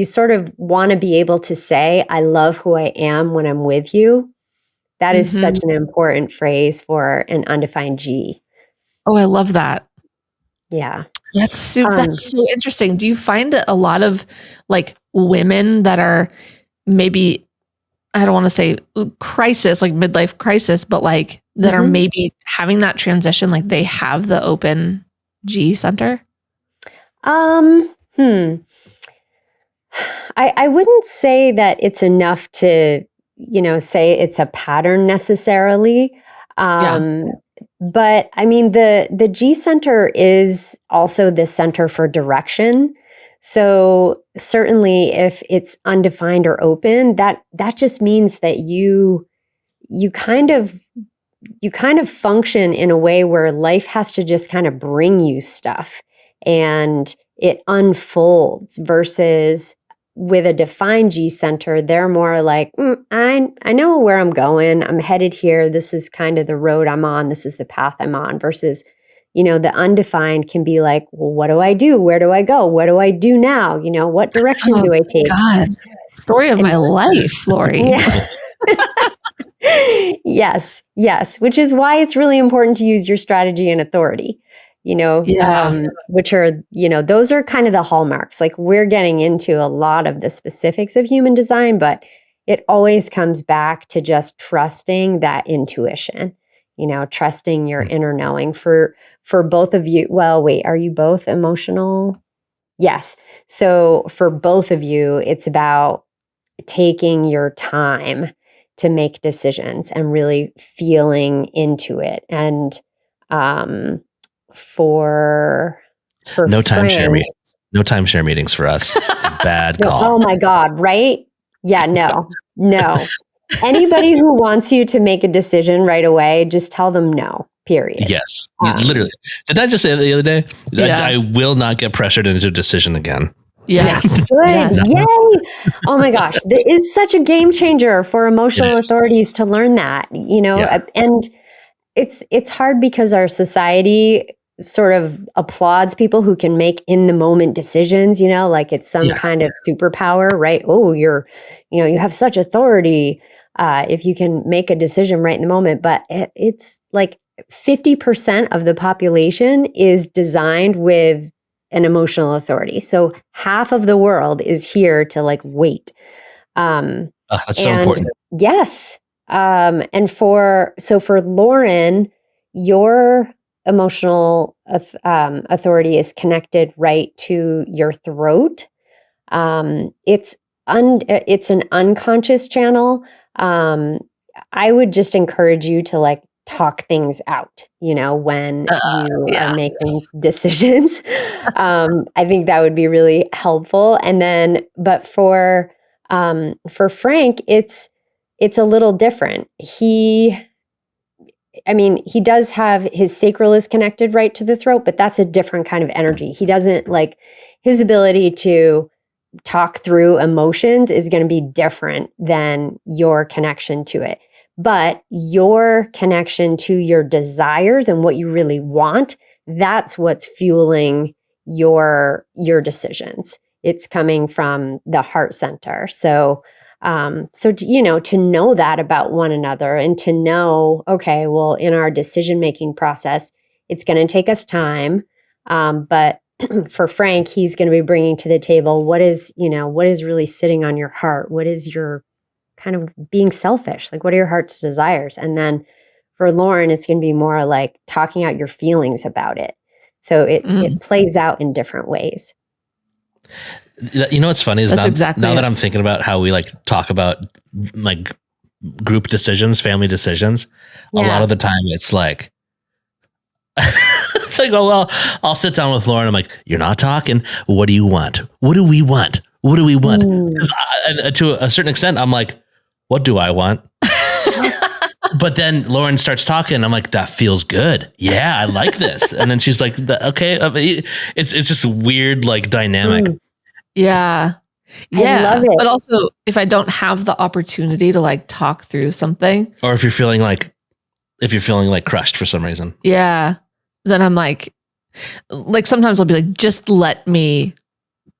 sort of want to be able to say, I love who I am when I'm with you. That is such an important phrase for an undefined G. Oh, I love that. Yeah. That's so interesting. Do you find that a lot of like women that are maybe, I don't want to say crisis, like midlife crisis, but like that are maybe having that transition, like they have the open G center? I wouldn't say that it's enough to, say it's a pattern necessarily. But I mean, the G center is also the center for direction. So certainly if it's undefined or open, that just means that you kind of function in a way where life has to just kind of bring you stuff and it unfolds, versus with a defined G center, they're more like, I know where I'm going. I'm headed here. This is kind of the road I'm on. This is the path I'm on, versus, the undefined can be like, well, what do I do? Where do I go? What do I do now? What direction do I take? God, story of my life, Lori. Yeah. Yes, which is why it's really important to use your strategy and authority, which are, those are kind of the hallmarks. Like, we're getting into a lot of the specifics of human design, but it always comes back to just trusting that intuition, trusting your inner knowing for both of you. Well, wait, are you both emotional? Yes. So for both of you, it's about taking your time to make decisions and really feeling into it. And for no timeshare Frank, meetings. No timeshare meetings for us. It's a bad call. oh my God, right? Yeah, no. Anybody who wants you to make a decision right away, just tell them no, period. Yes. Literally. Did I just say that the other day? Yeah. I will not get pressured into a decision again. Yes. Good. Yes. Yay. Oh my gosh. It's such a game changer for emotional authorities to learn that, and it's hard because our society sort of applauds people who can make in the moment decisions, like it's some kind of superpower, right? Oh, you have such authority if you can make a decision right in the moment. But it's like 50% of the population is designed with an emotional authority. So half of the world is here to like wait. That's so important. Yes. And for Lauren, your emotional authority is connected right to your throat. It's an unconscious channel. I would just encourage you to like talk things out, when you are making decisions. I think that would be really helpful. And then, but for Frank, it's a little different. He does have his sacral is connected right to the throat, but that's a different kind of energy. He doesn't like his ability to talk through emotions is going to be different than your connection to it. But your connection to your desires and what you really want, that's what's fueling your decisions. It's coming from the heart center. So to know that about one another and to know, okay, well, in our decision-making process, it's going to take us time. But for Frank, he's going to be bringing to the table what is really sitting on your heart? What is your kind of being selfish? Like, what are your heart's desires? And then for Lauren, it's going to be more like talking out your feelings about it. So it plays out in different ways. What's funny is now that I'm thinking about how we like talk about like group decisions, family decisions, a lot of the time it's like, it's like, oh, well, I'll sit down with Lauren. I'm like, you're not talking. What do you want? What do we want? What do we want? Because to a certain extent, I'm like, what do I want? But then Lauren starts talking. I'm like, that feels good. Yeah, I like this. And then she's like, okay. It's just a weird like dynamic. Yeah. I love it. But also, if I don't have the opportunity to like talk through something, or if you're feeling like crushed for some reason, then I'm like sometimes I'll be like, just let me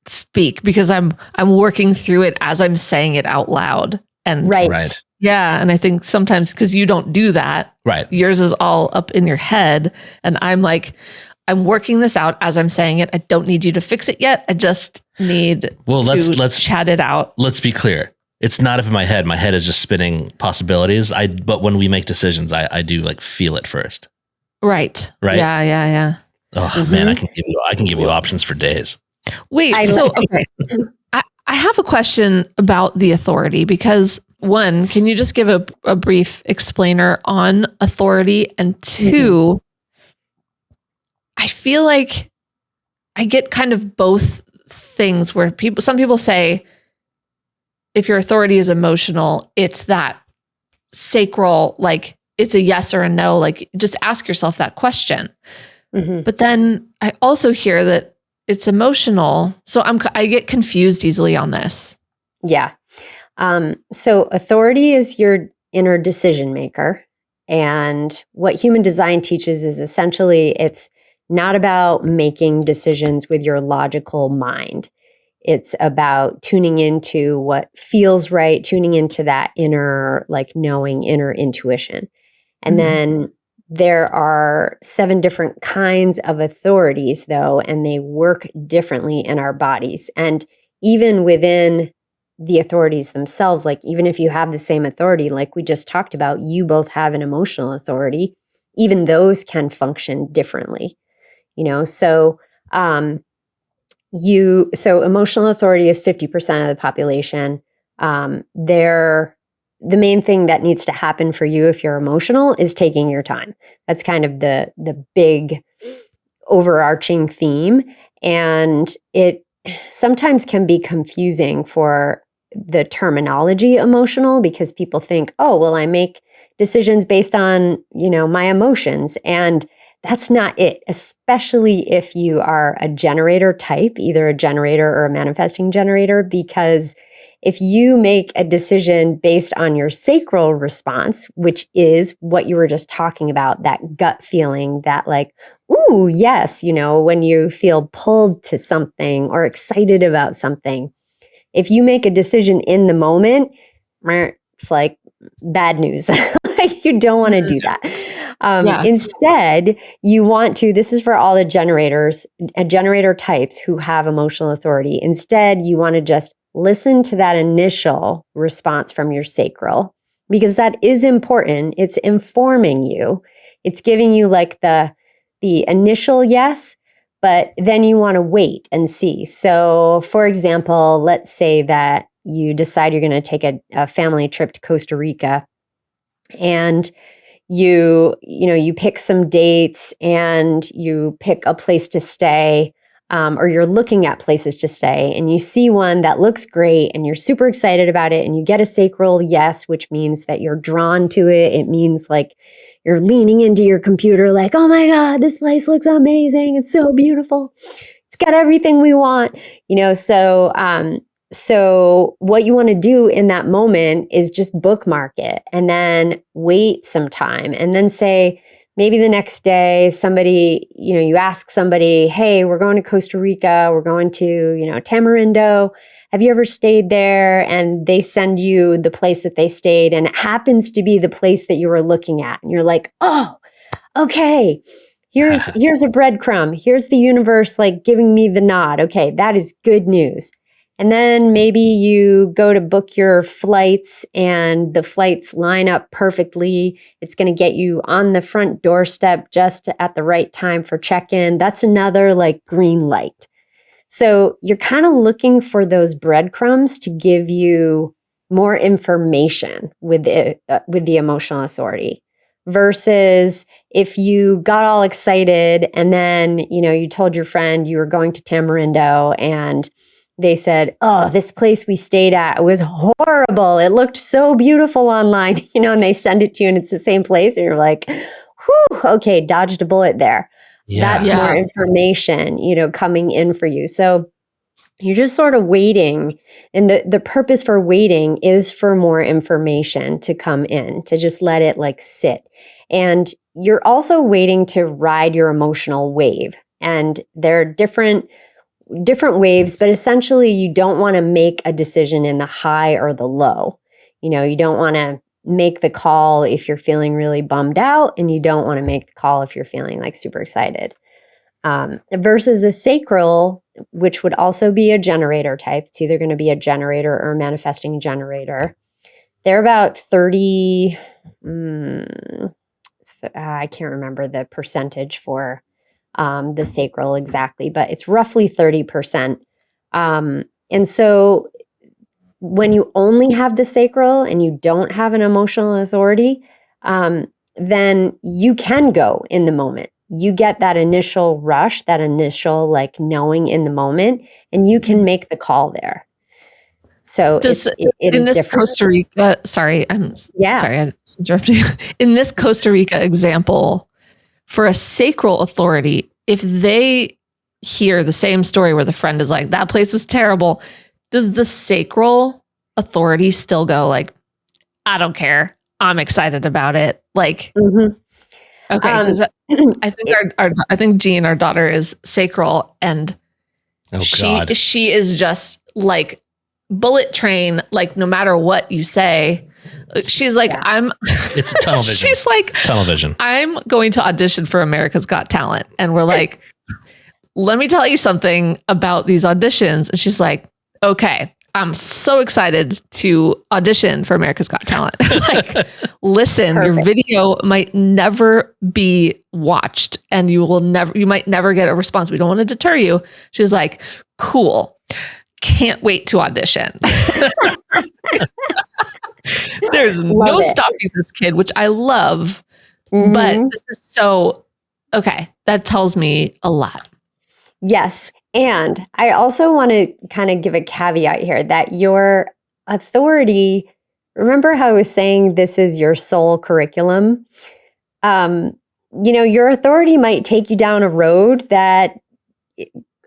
speak, because I'm working through it as I'm saying it out loud. And right. Yeah. And I think sometimes because you don't do that, right? Yours is all up in your head, and I'm like, I'm working this out as I'm saying it. I don't need you to fix it yet. I just need to let's chat it out. Let's be clear. It's not up in my head. My head is just spinning possibilities. But when we make decisions, I do like feel it first. Right. Right. Yeah. Oh man, I can give you options for days. Wait. Okay. I have a question about the authority, because one, can you just give a brief explainer on authority? And two, I feel like I get kind of both things where some people say if your authority is emotional, it's that sacral, like it's a yes or a no, like just ask yourself that question. Mm-hmm. But then I also hear that it's emotional. So I get confused easily on this. Yeah. So authority is your inner decision maker. And what human design teaches is essentially it's not about making decisions with your logical mind. It's about tuning into what feels right, tuning into that inner, like knowing, inner intuition. And then there are 7 different kinds of authorities, though, and they work differently in our bodies. And even within the authorities themselves, like even if you have the same authority, like we just talked about, you both have an emotional authority, even those can function differently, So, so emotional authority is 50% of the population. The main thing that needs to happen for you if you're emotional is taking your time. That's kind of the big overarching theme. And it sometimes can be confusing for the terminology emotional because people think, oh, well, I make decisions based on, my emotions. And that's not it, especially if you are a generator type, either a generator or a manifesting generator, because if you make a decision based on your sacral response, which is what you were just talking about, that gut feeling, that like, ooh, yes, when you feel pulled to something or excited about something, if you make a decision in the moment, it's like bad news. Like you don't want to do that. Instead, you want to, this is for all the generator types who have emotional authority. Instead, you want to just listen to that initial response from your sacral because that is important. It's informing you. It's giving you like the initial yes, but then you want to wait and see. So, for example, let's say that you decide you're going to take a family trip to Costa Rica and you pick some dates and you pick a place to stay, or you're looking at places to stay and you see one that looks great and you're super excited about it and you get a sacral yes, which means that you're drawn to it. It means like you're leaning into your computer like, oh my God, this place looks amazing. It's so beautiful. It's got everything we want, so what you want to do in that moment is just bookmark it and then wait some time and then say, maybe the next day somebody, you ask somebody, hey, we're going to Costa Rica, we're going to, Tamarindo. Have you ever stayed there? And they send you the place that they stayed and it happens to be the place that you were looking at. And you're like, oh, okay. Here's a breadcrumb. Here's the universe like giving me the nod. Okay, that is good news. And then maybe you go to book your flights and the flights line up perfectly. It's going to get you on the front doorstep just at the right time for check-in. That's another like green light. So you're kind of looking for those breadcrumbs to give you more information with the emotional authority. Versus if you got all excited and then, you told your friend you were going to Tamarindo and they said, oh, this place we stayed at was horrible. It looked so beautiful online, and they send it to you and it's the same place. And you're like, whew, okay, dodged a bullet there. Yeah. That's more information, coming in for you. So you're just sort of waiting. And the purpose for waiting is for more information to come in, to just let it like sit. And you're also waiting to ride your emotional wave. And there are different waves, but essentially you don't want to make a decision in the high or the low. You don't want to make the call if you're feeling really bummed out, and you don't want to make the call if you're feeling like super excited. Versus a sacral, which would also be a generator type. It's either going to be a generator or a manifesting generator. They're about 30, I can't remember the percentage for the sacral exactly, but it's roughly 30%. And so when you only have the sacral and you don't have an emotional authority, then you can go in the moment you get that initial rush, that initial like knowing in the moment, and you can make the call there. So it in is this different. Costa Rica, sorry, sorry, I just interrupted you. In this Costa Rica example, for a sacral authority, if they hear the same story where the friend is like, that place was terrible, does the sacral authority still go like, I don't care, I'm excited about it? Like, Mhm. okay, because I think I think Jean, our daughter, is sacral, and she is just like bullet train. Like no matter what you say, she's like, It's tunnel vision. She's like tunnel vision. I'm going to audition for America's Got Talent, and we're like, let me tell you something about these auditions, and she's like, okay. I'm so excited to audition for America's Got Talent. Like, listen, Perfect. your video might never be watched and you might never get a response. We don't want to deter you. She's like, cool. Can't wait to audition. There's no stopping this kid, which I love. But this is so, okay, that tells me a lot. Yes. And I also want to kind of give a caveat here that your authority, remember how I was saying this is your soul curriculum? Your authority might take you down a road that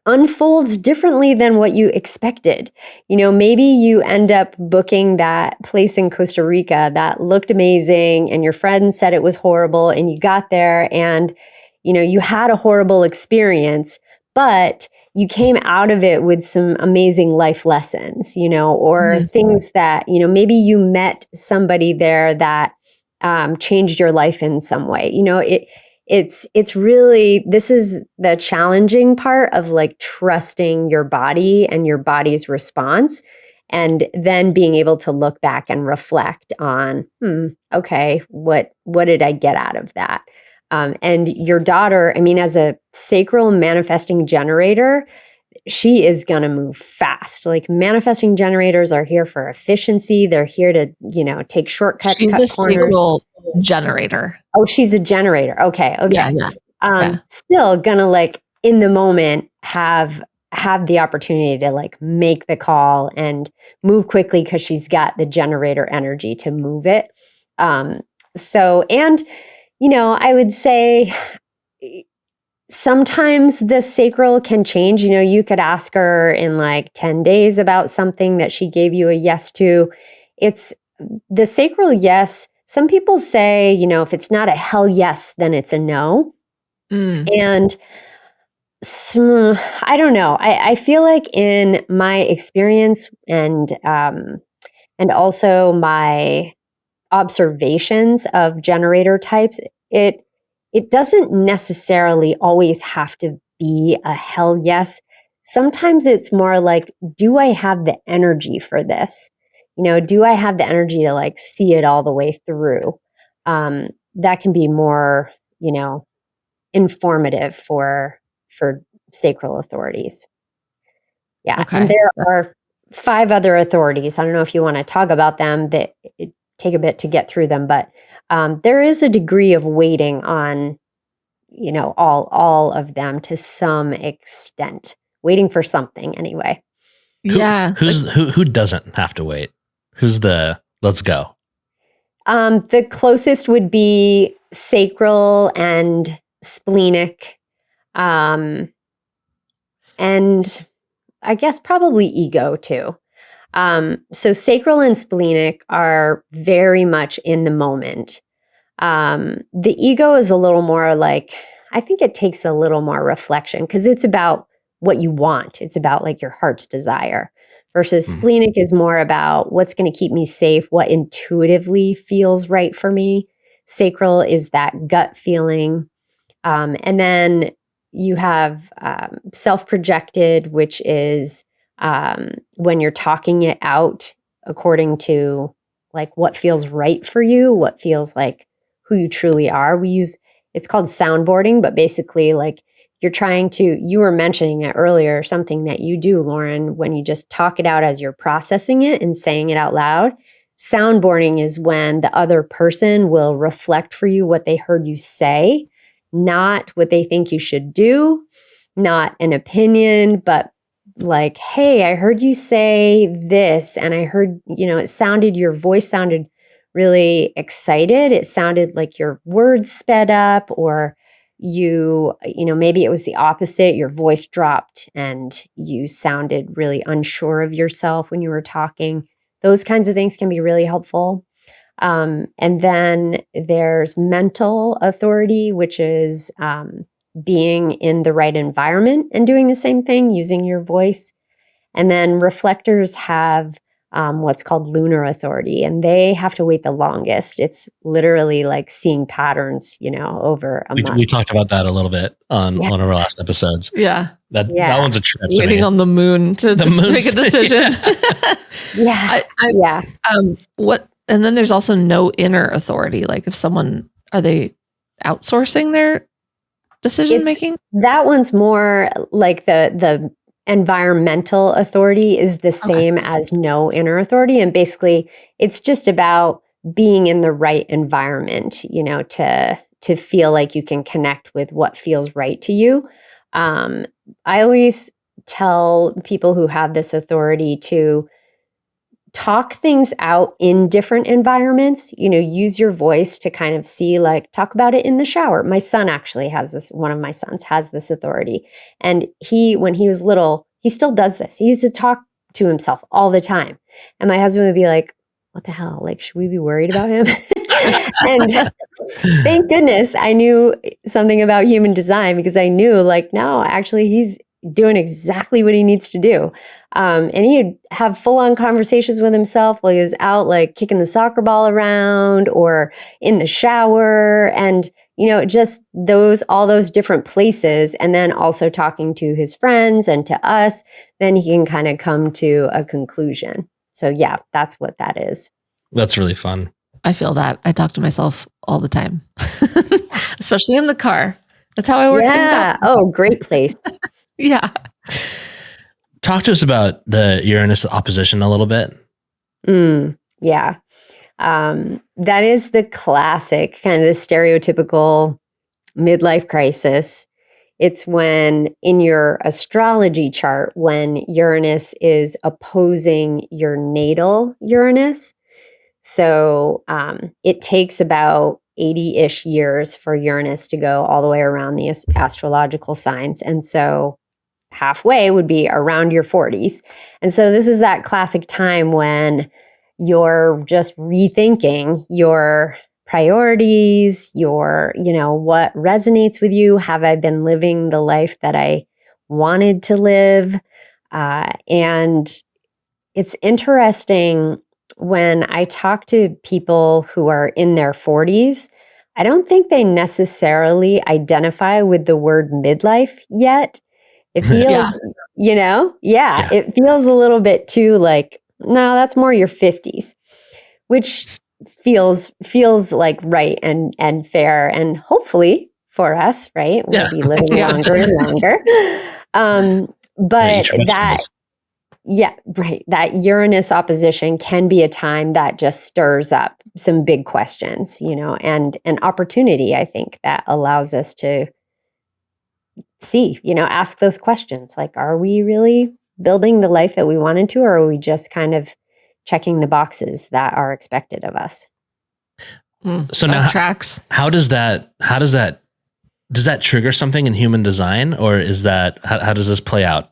unfolds differently than what you expected. Maybe you end up booking that place in Costa Rica that looked amazing and your friend said it was horrible, and you got there and, you had a horrible experience, but you came out of it with some amazing life lessons, or things that, maybe you met somebody there that changed your life in some way. It's really, this is the challenging part of like trusting your body and your body's response, and then being able to look back and reflect on, okay, what did I get out of that? And your daughter, as a sacral manifesting generator, she is going to move fast. Like manifesting generators are here for efficiency. They're here to, take shortcuts. She's a sacral generator. Oh, she's a generator. Okay. Yeah. Still gonna like in the moment have the opportunity to like make the call and move quickly because she's got the generator energy to move it. I would say sometimes the sacral can change. You could ask her in like 10 days about something that she gave you a yes to. It's the sacral yes. Some people say, if it's not a hell yes, then it's a no. And I don't know. I feel like in my experience and also my observations of generator types, it doesn't necessarily always have to be a hell yes. Sometimes it's more like, do I have the energy for this? Do I have the energy to like see it all the way through? That can be more, informative for sacral authorities. Yeah. Okay. And there are 5 other authorities. I don't know if you want to talk about them. That take a bit to get through them, but there is a degree of waiting on, all of them to some extent, waiting for something anyway. Yeah. Who doesn't have to wait? Who's the let's go? The closest would be sacral and splenic, and I guess probably ego too. So sacral and splenic are very much in the moment. The ego is a little more like, I think it takes a little more reflection because it's about what you want. It's about like your heart's desire. Versus splenic is more about what's going to keep me safe, what intuitively feels right for me. Sacral is that gut feeling. And then you have self-projected, which is when you're talking it out according to like what feels right for you, what feels like who you truly are. It's called soundboarding, but basically like you were mentioning it earlier, something that you do, Lauren, when you just talk it out as you're processing it and saying it out loud. Soundboarding is when the other person will reflect for you what they heard you say not what they think you should do, not an opinion, but like, hey, I heard you say this, and I heard, your voice sounded really excited. It sounded like your words sped up, or maybe it was the opposite. Your voice dropped and you sounded really unsure of yourself when you were talking. Those kinds of things can be really helpful. And then there's mental authority, which is being in the right environment and doing the same thing, using your voice. And then reflectors have what's called lunar authority, and they have to wait the longest. It's literally like seeing patterns, over a month. We talked about that a little bit on one of our last episodes. Yeah. That one's a trip. Waiting on the moon to make a decision. Yeah. And then there's also no inner authority. Like if someone, are they outsourcing their decision making? That one's more like the environmental authority is the same as no inner authority. And basically it's just about being in the right environment, to feel like you can connect with what feels right to you. I always tell people who have this authority to talk things out in different environments, use your voice to kind of see, like, talk about it in the shower. My son actually has this, one of my sons has this authority. And when he was little, he still does this. He used to talk to himself all the time. And my husband would be like, what the hell? Like, should we be worried about him? And thank goodness I knew something about human design, because I knew, like, no, actually he's doing exactly what he needs to do. And he'd have full-on conversations with himself while he was out, like, kicking the soccer ball around or in the shower, and just all those different places, and then also talking to his friends and to us, then he can kind of come to a conclusion. So yeah, that's what that is. That's really fun. I feel that. I talk to myself all the time, especially in the car. That's how I work things out. Oh, great place. Yeah. Talk to us about the Uranus opposition a little bit. Yeah. That is the classic, kind of the stereotypical midlife crisis. It's when in your astrology chart, when Uranus is opposing your natal Uranus. So it takes about 80-ish years for Uranus to go all the way around the astrological signs. And so halfway would be around your 40s. And so this is that classic time when you're just rethinking your priorities, what resonates with you. Have I been living the life that I wanted to live? And it's interesting when I talk to people who are in their 40s, I don't think they necessarily identify with the word midlife yet. It feels, it feels a little bit too like, no, that's more your 50s, which feels like right and fair, and hopefully for us, right? We'll be living longer and longer. But that Uranus opposition can be a time that just stirs up some big questions, and an opportunity, I think, that allows us to see, ask those questions. Like, are we really building the life that we wanted to, or are we just kind of checking the boxes that are expected of us? So now tracks. How does that trigger something in human design, or is that, how does this play out?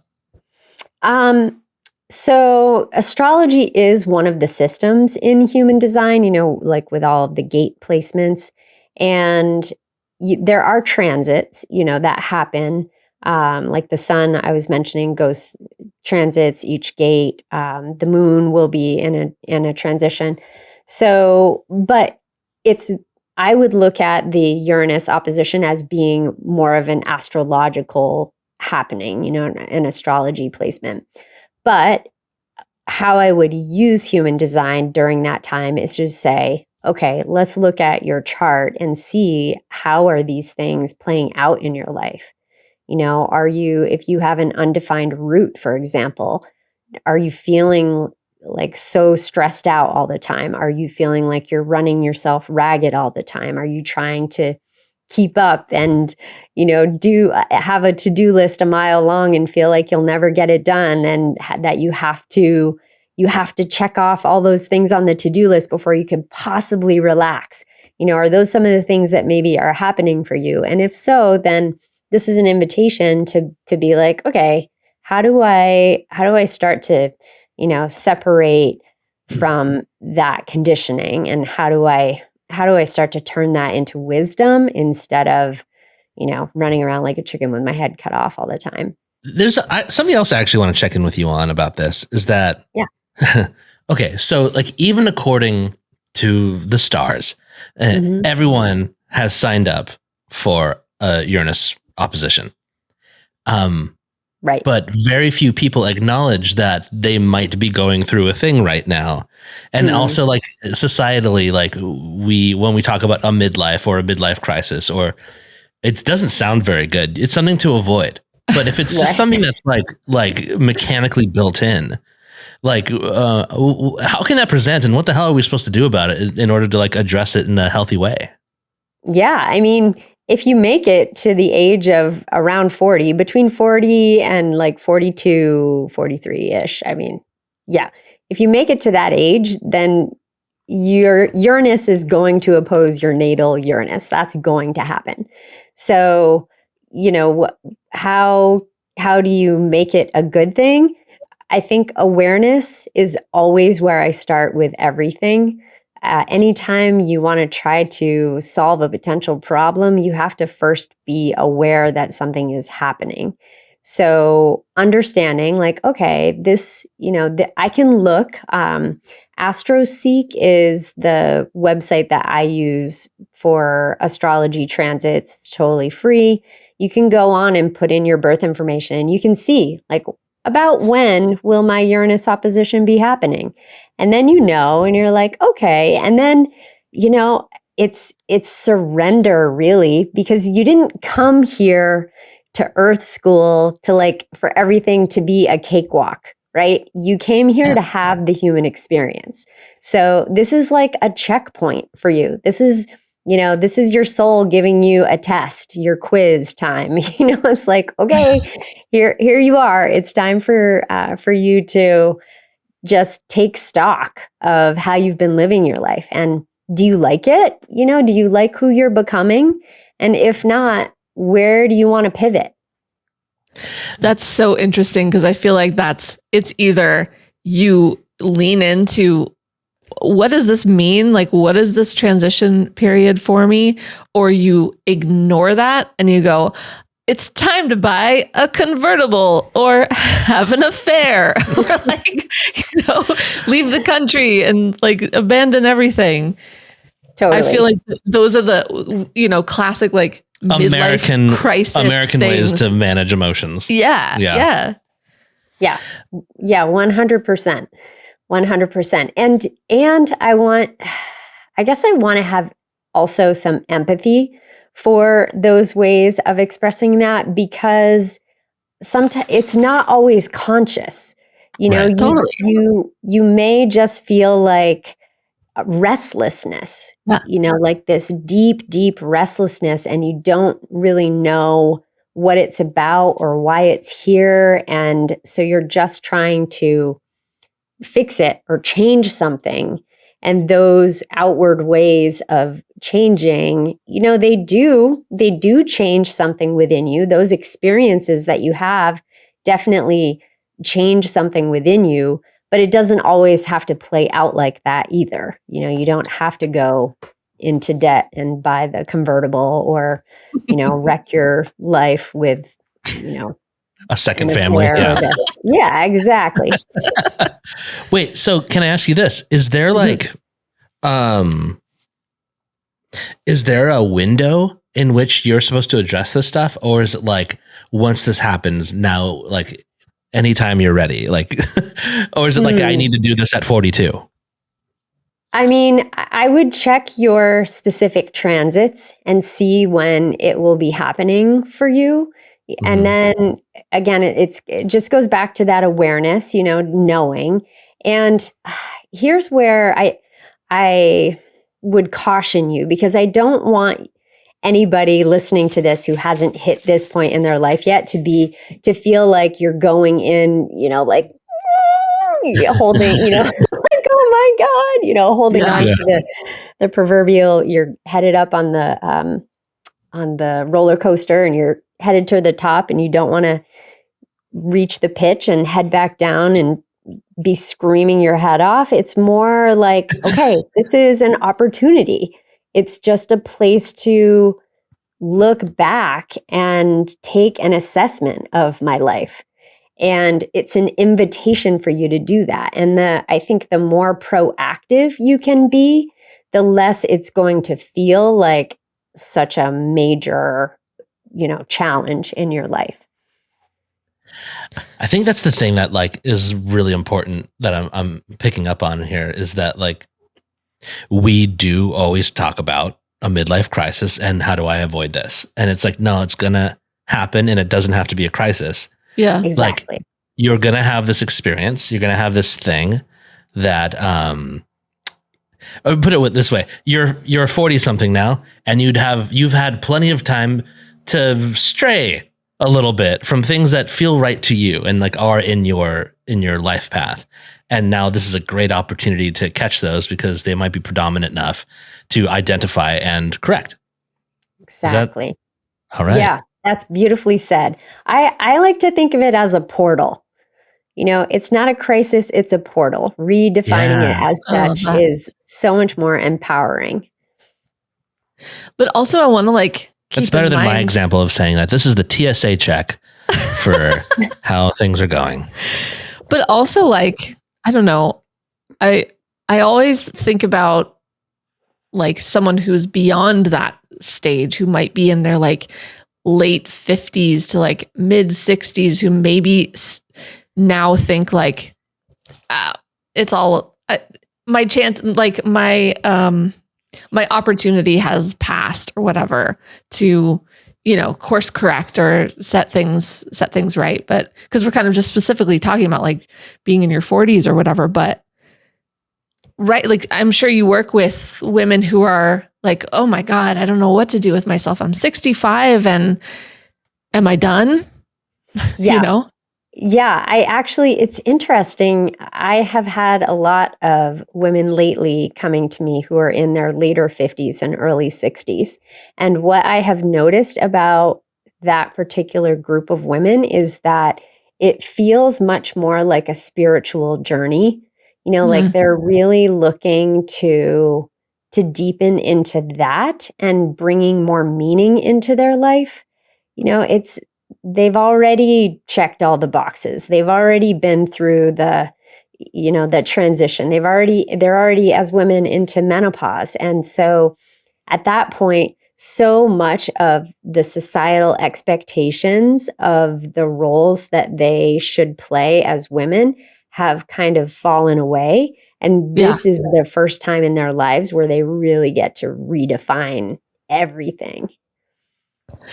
So astrology is one of the systems in human design, like with all of the gate placements, and there are transits, that happen. Like the sun I was mentioning goes transits each gate. The moon will be in a transition. So, but I would look at the Uranus opposition as being more of an astrological happening, an astrology placement. But how I would use human design during that time is just say, okay, let's look at your chart and see, how are these things playing out in your life? If you have an undefined root, for example, are you feeling like so stressed out all the time? Are you feeling like you're running yourself ragged all the time? Are you trying to keep up and, have a to-do list a mile long and feel like you'll never get it done, and that you have to check off all those things on the to-do list before you can possibly relax. Are those some of the things that maybe are happening for you? And if so, then this is an invitation to be like, okay, how do I start to, separate from that conditioning, and how do I start to turn that into wisdom instead of, running around like a chicken with my head cut off all the time? There's something else I actually want to check in with you on about this is that, okay, so like even according to the stars, everyone has signed up for a Uranus opposition. Right. But very few people acknowledge that they might be going through a thing right now. And also like societally, like when we talk about a midlife or a midlife crisis, or it doesn't sound very good. It's something to avoid. But if it's just something that's like mechanically built in, like how can that present, and what the hell are we supposed to do about it in order to like address it in a healthy way? Yeah. I mean, if you make it to the age of around 40, between 40 and like 42, 43-ish, I mean, yeah, if you make it to that age, then your Uranus is going to oppose your natal Uranus. That's going to happen. So, how do you make it a good thing? I think awareness is always where I start with everything. Anytime you want to try to solve a potential problem, you have to first be aware that something is happening. So understanding like, okay, this, I can look. AstroSeek is the website that I use for astrology transits. It's totally free. You can go on and put in your birth information, and you can see like, about when will my Uranus opposition be happening? And then and you're like, okay. And then, it's surrender really, because you didn't come here to Earth school to like for everything to be a cakewalk, right? You came here to have the human experience. So this is like a checkpoint for you. This is your soul giving you a test, your quiz time. It's like, okay, here you are. It's time for you to just take stock of how you've been living your life. And do you like it? Do you like who you're becoming? And if not, where do you want to pivot? That's so interesting, because I feel like it's either you lean into what does this mean? Like, what is this transition period for me? Or you ignore that and you go, it's time to buy a convertible or have an affair or like, leave the country and like abandon everything. Totally. I feel like those are the, classic like American crisis ways to manage emotions. Yeah. 100%. 100%. And I guess I want to have also some empathy for those ways of expressing that, because sometimes it's not always conscious. Right. Totally. You may just feel like restlessness, like this deep, deep restlessness, and you don't really know what it's about or why it's here. And so you're just trying to fix it or change something. And those outward ways of changing, they do change something within you. Those experiences that you have definitely change something within you, but it doesn't always have to play out like that either. You don't have to go into debt and buy the convertible or, wreck your life with, a second family. Yeah, exactly. Wait, so can I ask you this? Is there like, is there a window in which you're supposed to address this stuff? Or is it like, once this happens now, like anytime you're ready, like, or is it like, I need to do this at 42? I mean, I would check your specific transits and see when it will be happening for you. And then again, it just goes back to that awareness, knowing. And here's where I would caution you, because I don't want anybody listening to this who hasn't hit this point in their life yet to feel like you're going in, like holding, like, oh my God, holding Yeah. on to the proverbial, you're headed up on the roller coaster and you're headed to the top and you don't want to reach the pitch and head back down and be screaming your head off. It's more like, okay, this is an opportunity. It's just a place to look back and take an assessment of my life. And it's an invitation for you to do that. And I think the more proactive you can be, the less it's going to feel like such a major, challenge in your life. I think that's the thing that like is really important that I'm picking up on here is that like we do always talk about a midlife crisis and how do I avoid this? And it's like, no, it's gonna happen and it doesn't have to be a crisis. Yeah. Exactly. Like you're gonna have this experience, you're gonna have this thing that I would put it this way. You're 40 something now, and you've had plenty of time to stray a little bit from things that feel right to you and like are in your life path. And now this is a great opportunity to catch those because they might be predominant enough to identify and correct. Exactly. All right. Yeah, that's beautifully said. I like to think of it as a portal. It's not a crisis, it's a portal. Redefining it as such is so much more empowering. But also I want to like keep That's better in than my mind- example of saying that this is the TSA check for how things are going. But also like, I don't know. I always think about like someone who's beyond that stage, who might be in their like late 50s to like mid 60s, who maybe now think like, it's all my chance, like my opportunity has passed or whatever to, course correct or set things right. But because we're kind of just specifically talking about like being in your 40s or whatever, but right. Like I'm sure you work with women who are like, oh my God, I don't know what to do with myself. I'm 65 and am I done? Yeah. Yeah, it's interesting. I have had a lot of women lately coming to me who are in their later 50s and early 60s. And what I have noticed about that particular group of women is that it feels much more like a spiritual journey. Like they're really looking to deepen into that and bringing more meaning into their life. They've already checked all the boxes. They've already been through the transition. They're already as women into menopause. And so at that point, so much of the societal expectations of the roles that they should play as women have kind of fallen away. And this is the first time in their lives where they really get to redefine everything.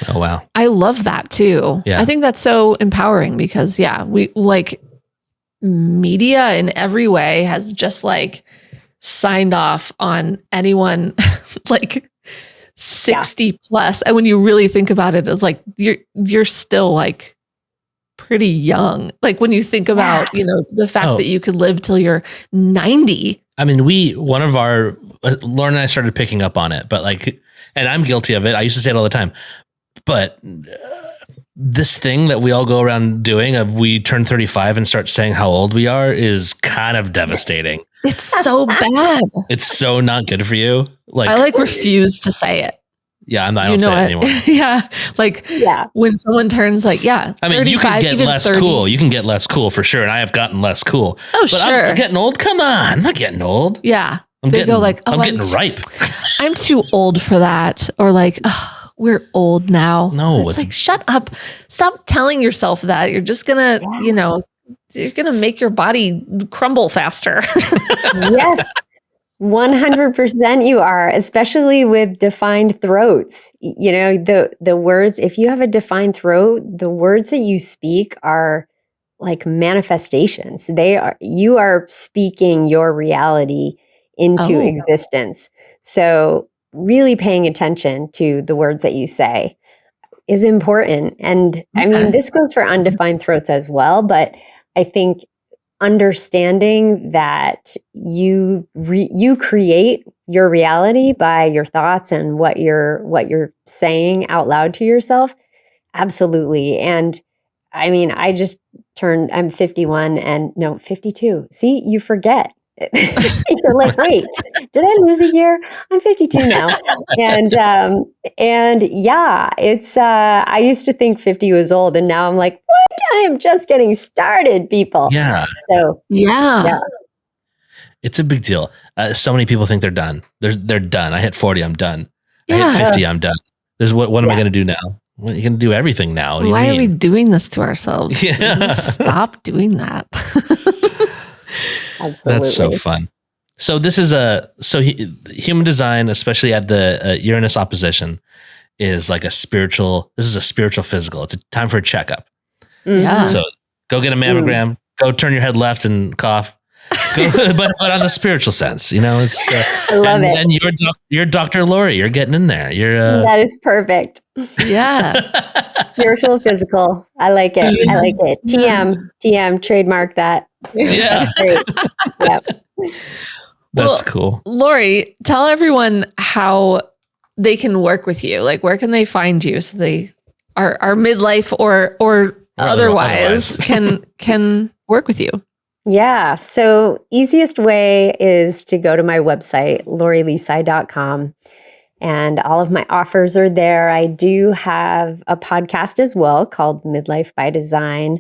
Oh, wow. I love that too. Yeah. I think that's so empowering because we like media in every way has just like signed off on anyone like 60 plus. And when you really think about it, it's like you're still like pretty young. Like when you think about, the fact that you could live till you're 90. I mean, Lauren and I started picking up on it, but like, and I'm guilty of it. I used to say it all the time, but this thing that we all go around doing of we turn 35 and start saying how old we are is kind of devastating. It's so bad. It's so not good for you. Like I like refuse to say it. Yeah, I don't say it anymore. When someone turns like, I mean, you can get less 30. cool. You can get less cool for sure. And I have gotten less cool. Oh, but sure. I'm getting old. Come on. I'm not getting old. Yeah. I'm getting ripe. I'm too old for that. Or like, oh, we're old now. No, it's like, shut up. Stop telling yourself that. You're just going to, you're going to make your body crumble faster. Yes. 100% you are, especially with defined throats. The words, if you have a defined throat, the words that you speak are like manifestations. You are speaking your reality into existence. So really paying attention to the words that you say is important. And I mean, this goes for undefined throats as well, but I think understanding that you create your reality by your thoughts and what you're saying out loud to yourself. Absolutely. And I mean, I'm 51 and no, 52. See, you forget. You're like, wait, did I lose a year? I'm 52 now. And yeah, it's, I used to think 50 was old, and now I'm like, what? I am just getting started, people. Yeah. So Yeah. It's a big deal. So many people think they're done. They're done. I hit 40, I'm done. I Yeah. hit 50, I'm done. What am I going to do now? Well, you can do everything now. What do you Why are we mean? doing this to ourselves? Yeah. Stop doing that. absolutely. That's so fun. So this is human design, especially at the Uranus opposition, is like this is a spiritual physical. It's a time for a checkup. Yeah. So go get a mammogram, go turn your head left and cough. but on the spiritual sense, you know, it's I love it. And you're Dr. Lori. You're getting in there. You're that is perfect. Yeah. Spiritual, physical. I like it. I like it. TM, trademark that. Yeah. That's great. Yep. That's cool. Lori, tell everyone how they can work with you. Like, where can they find you so they are midlife or otherwise can work with you? Yeah. So easiest way is to go to my website, lorilisai.com. And all of my offers are there. I do have a podcast as well called Midlife by Design.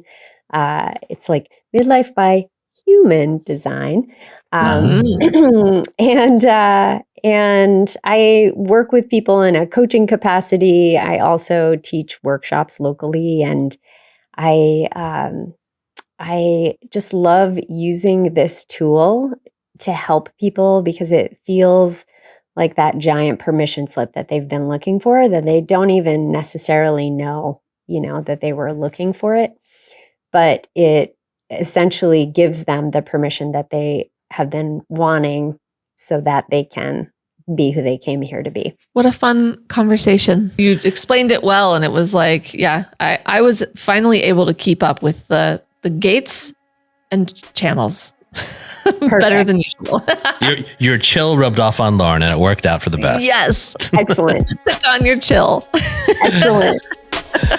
It's like Midlife by Human Design. And I work with people in a coaching capacity. I also teach workshops locally, and I just love using this tool to help people because it feels like that giant permission slip that they've been looking for, that they don't even necessarily know, that they were looking for it. But it essentially gives them the permission that they have been wanting so that they can be who they came here to be. What a fun conversation. You explained it well. And it was like, yeah, I was finally able to keep up with the gates and channels better than usual. your chill rubbed off on Lauren, and it worked out for the best. Yes. Excellent. Took on your chill. Excellent.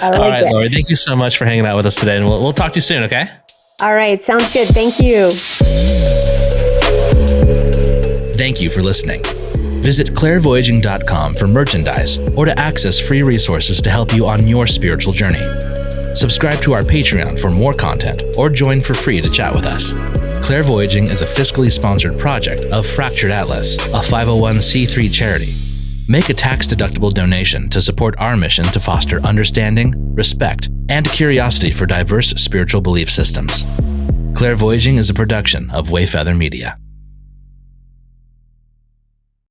All right, Lori, thank you so much for hanging out with us today, and we'll talk to you soon, okay? All right, sounds good. Thank you. Thank you for listening. Visit clairvoyaging.com for merchandise or to access free resources to help you on your spiritual journey. Subscribe to our Patreon for more content or join for free to chat with us. Clairvoyaging is a fiscally sponsored project of Fractured Atlas, a 501c3 charity. Make a tax-deductible donation to support our mission to foster understanding, respect, and curiosity for diverse spiritual belief systems. Clairvoyaging is a production of Wayfeather Media.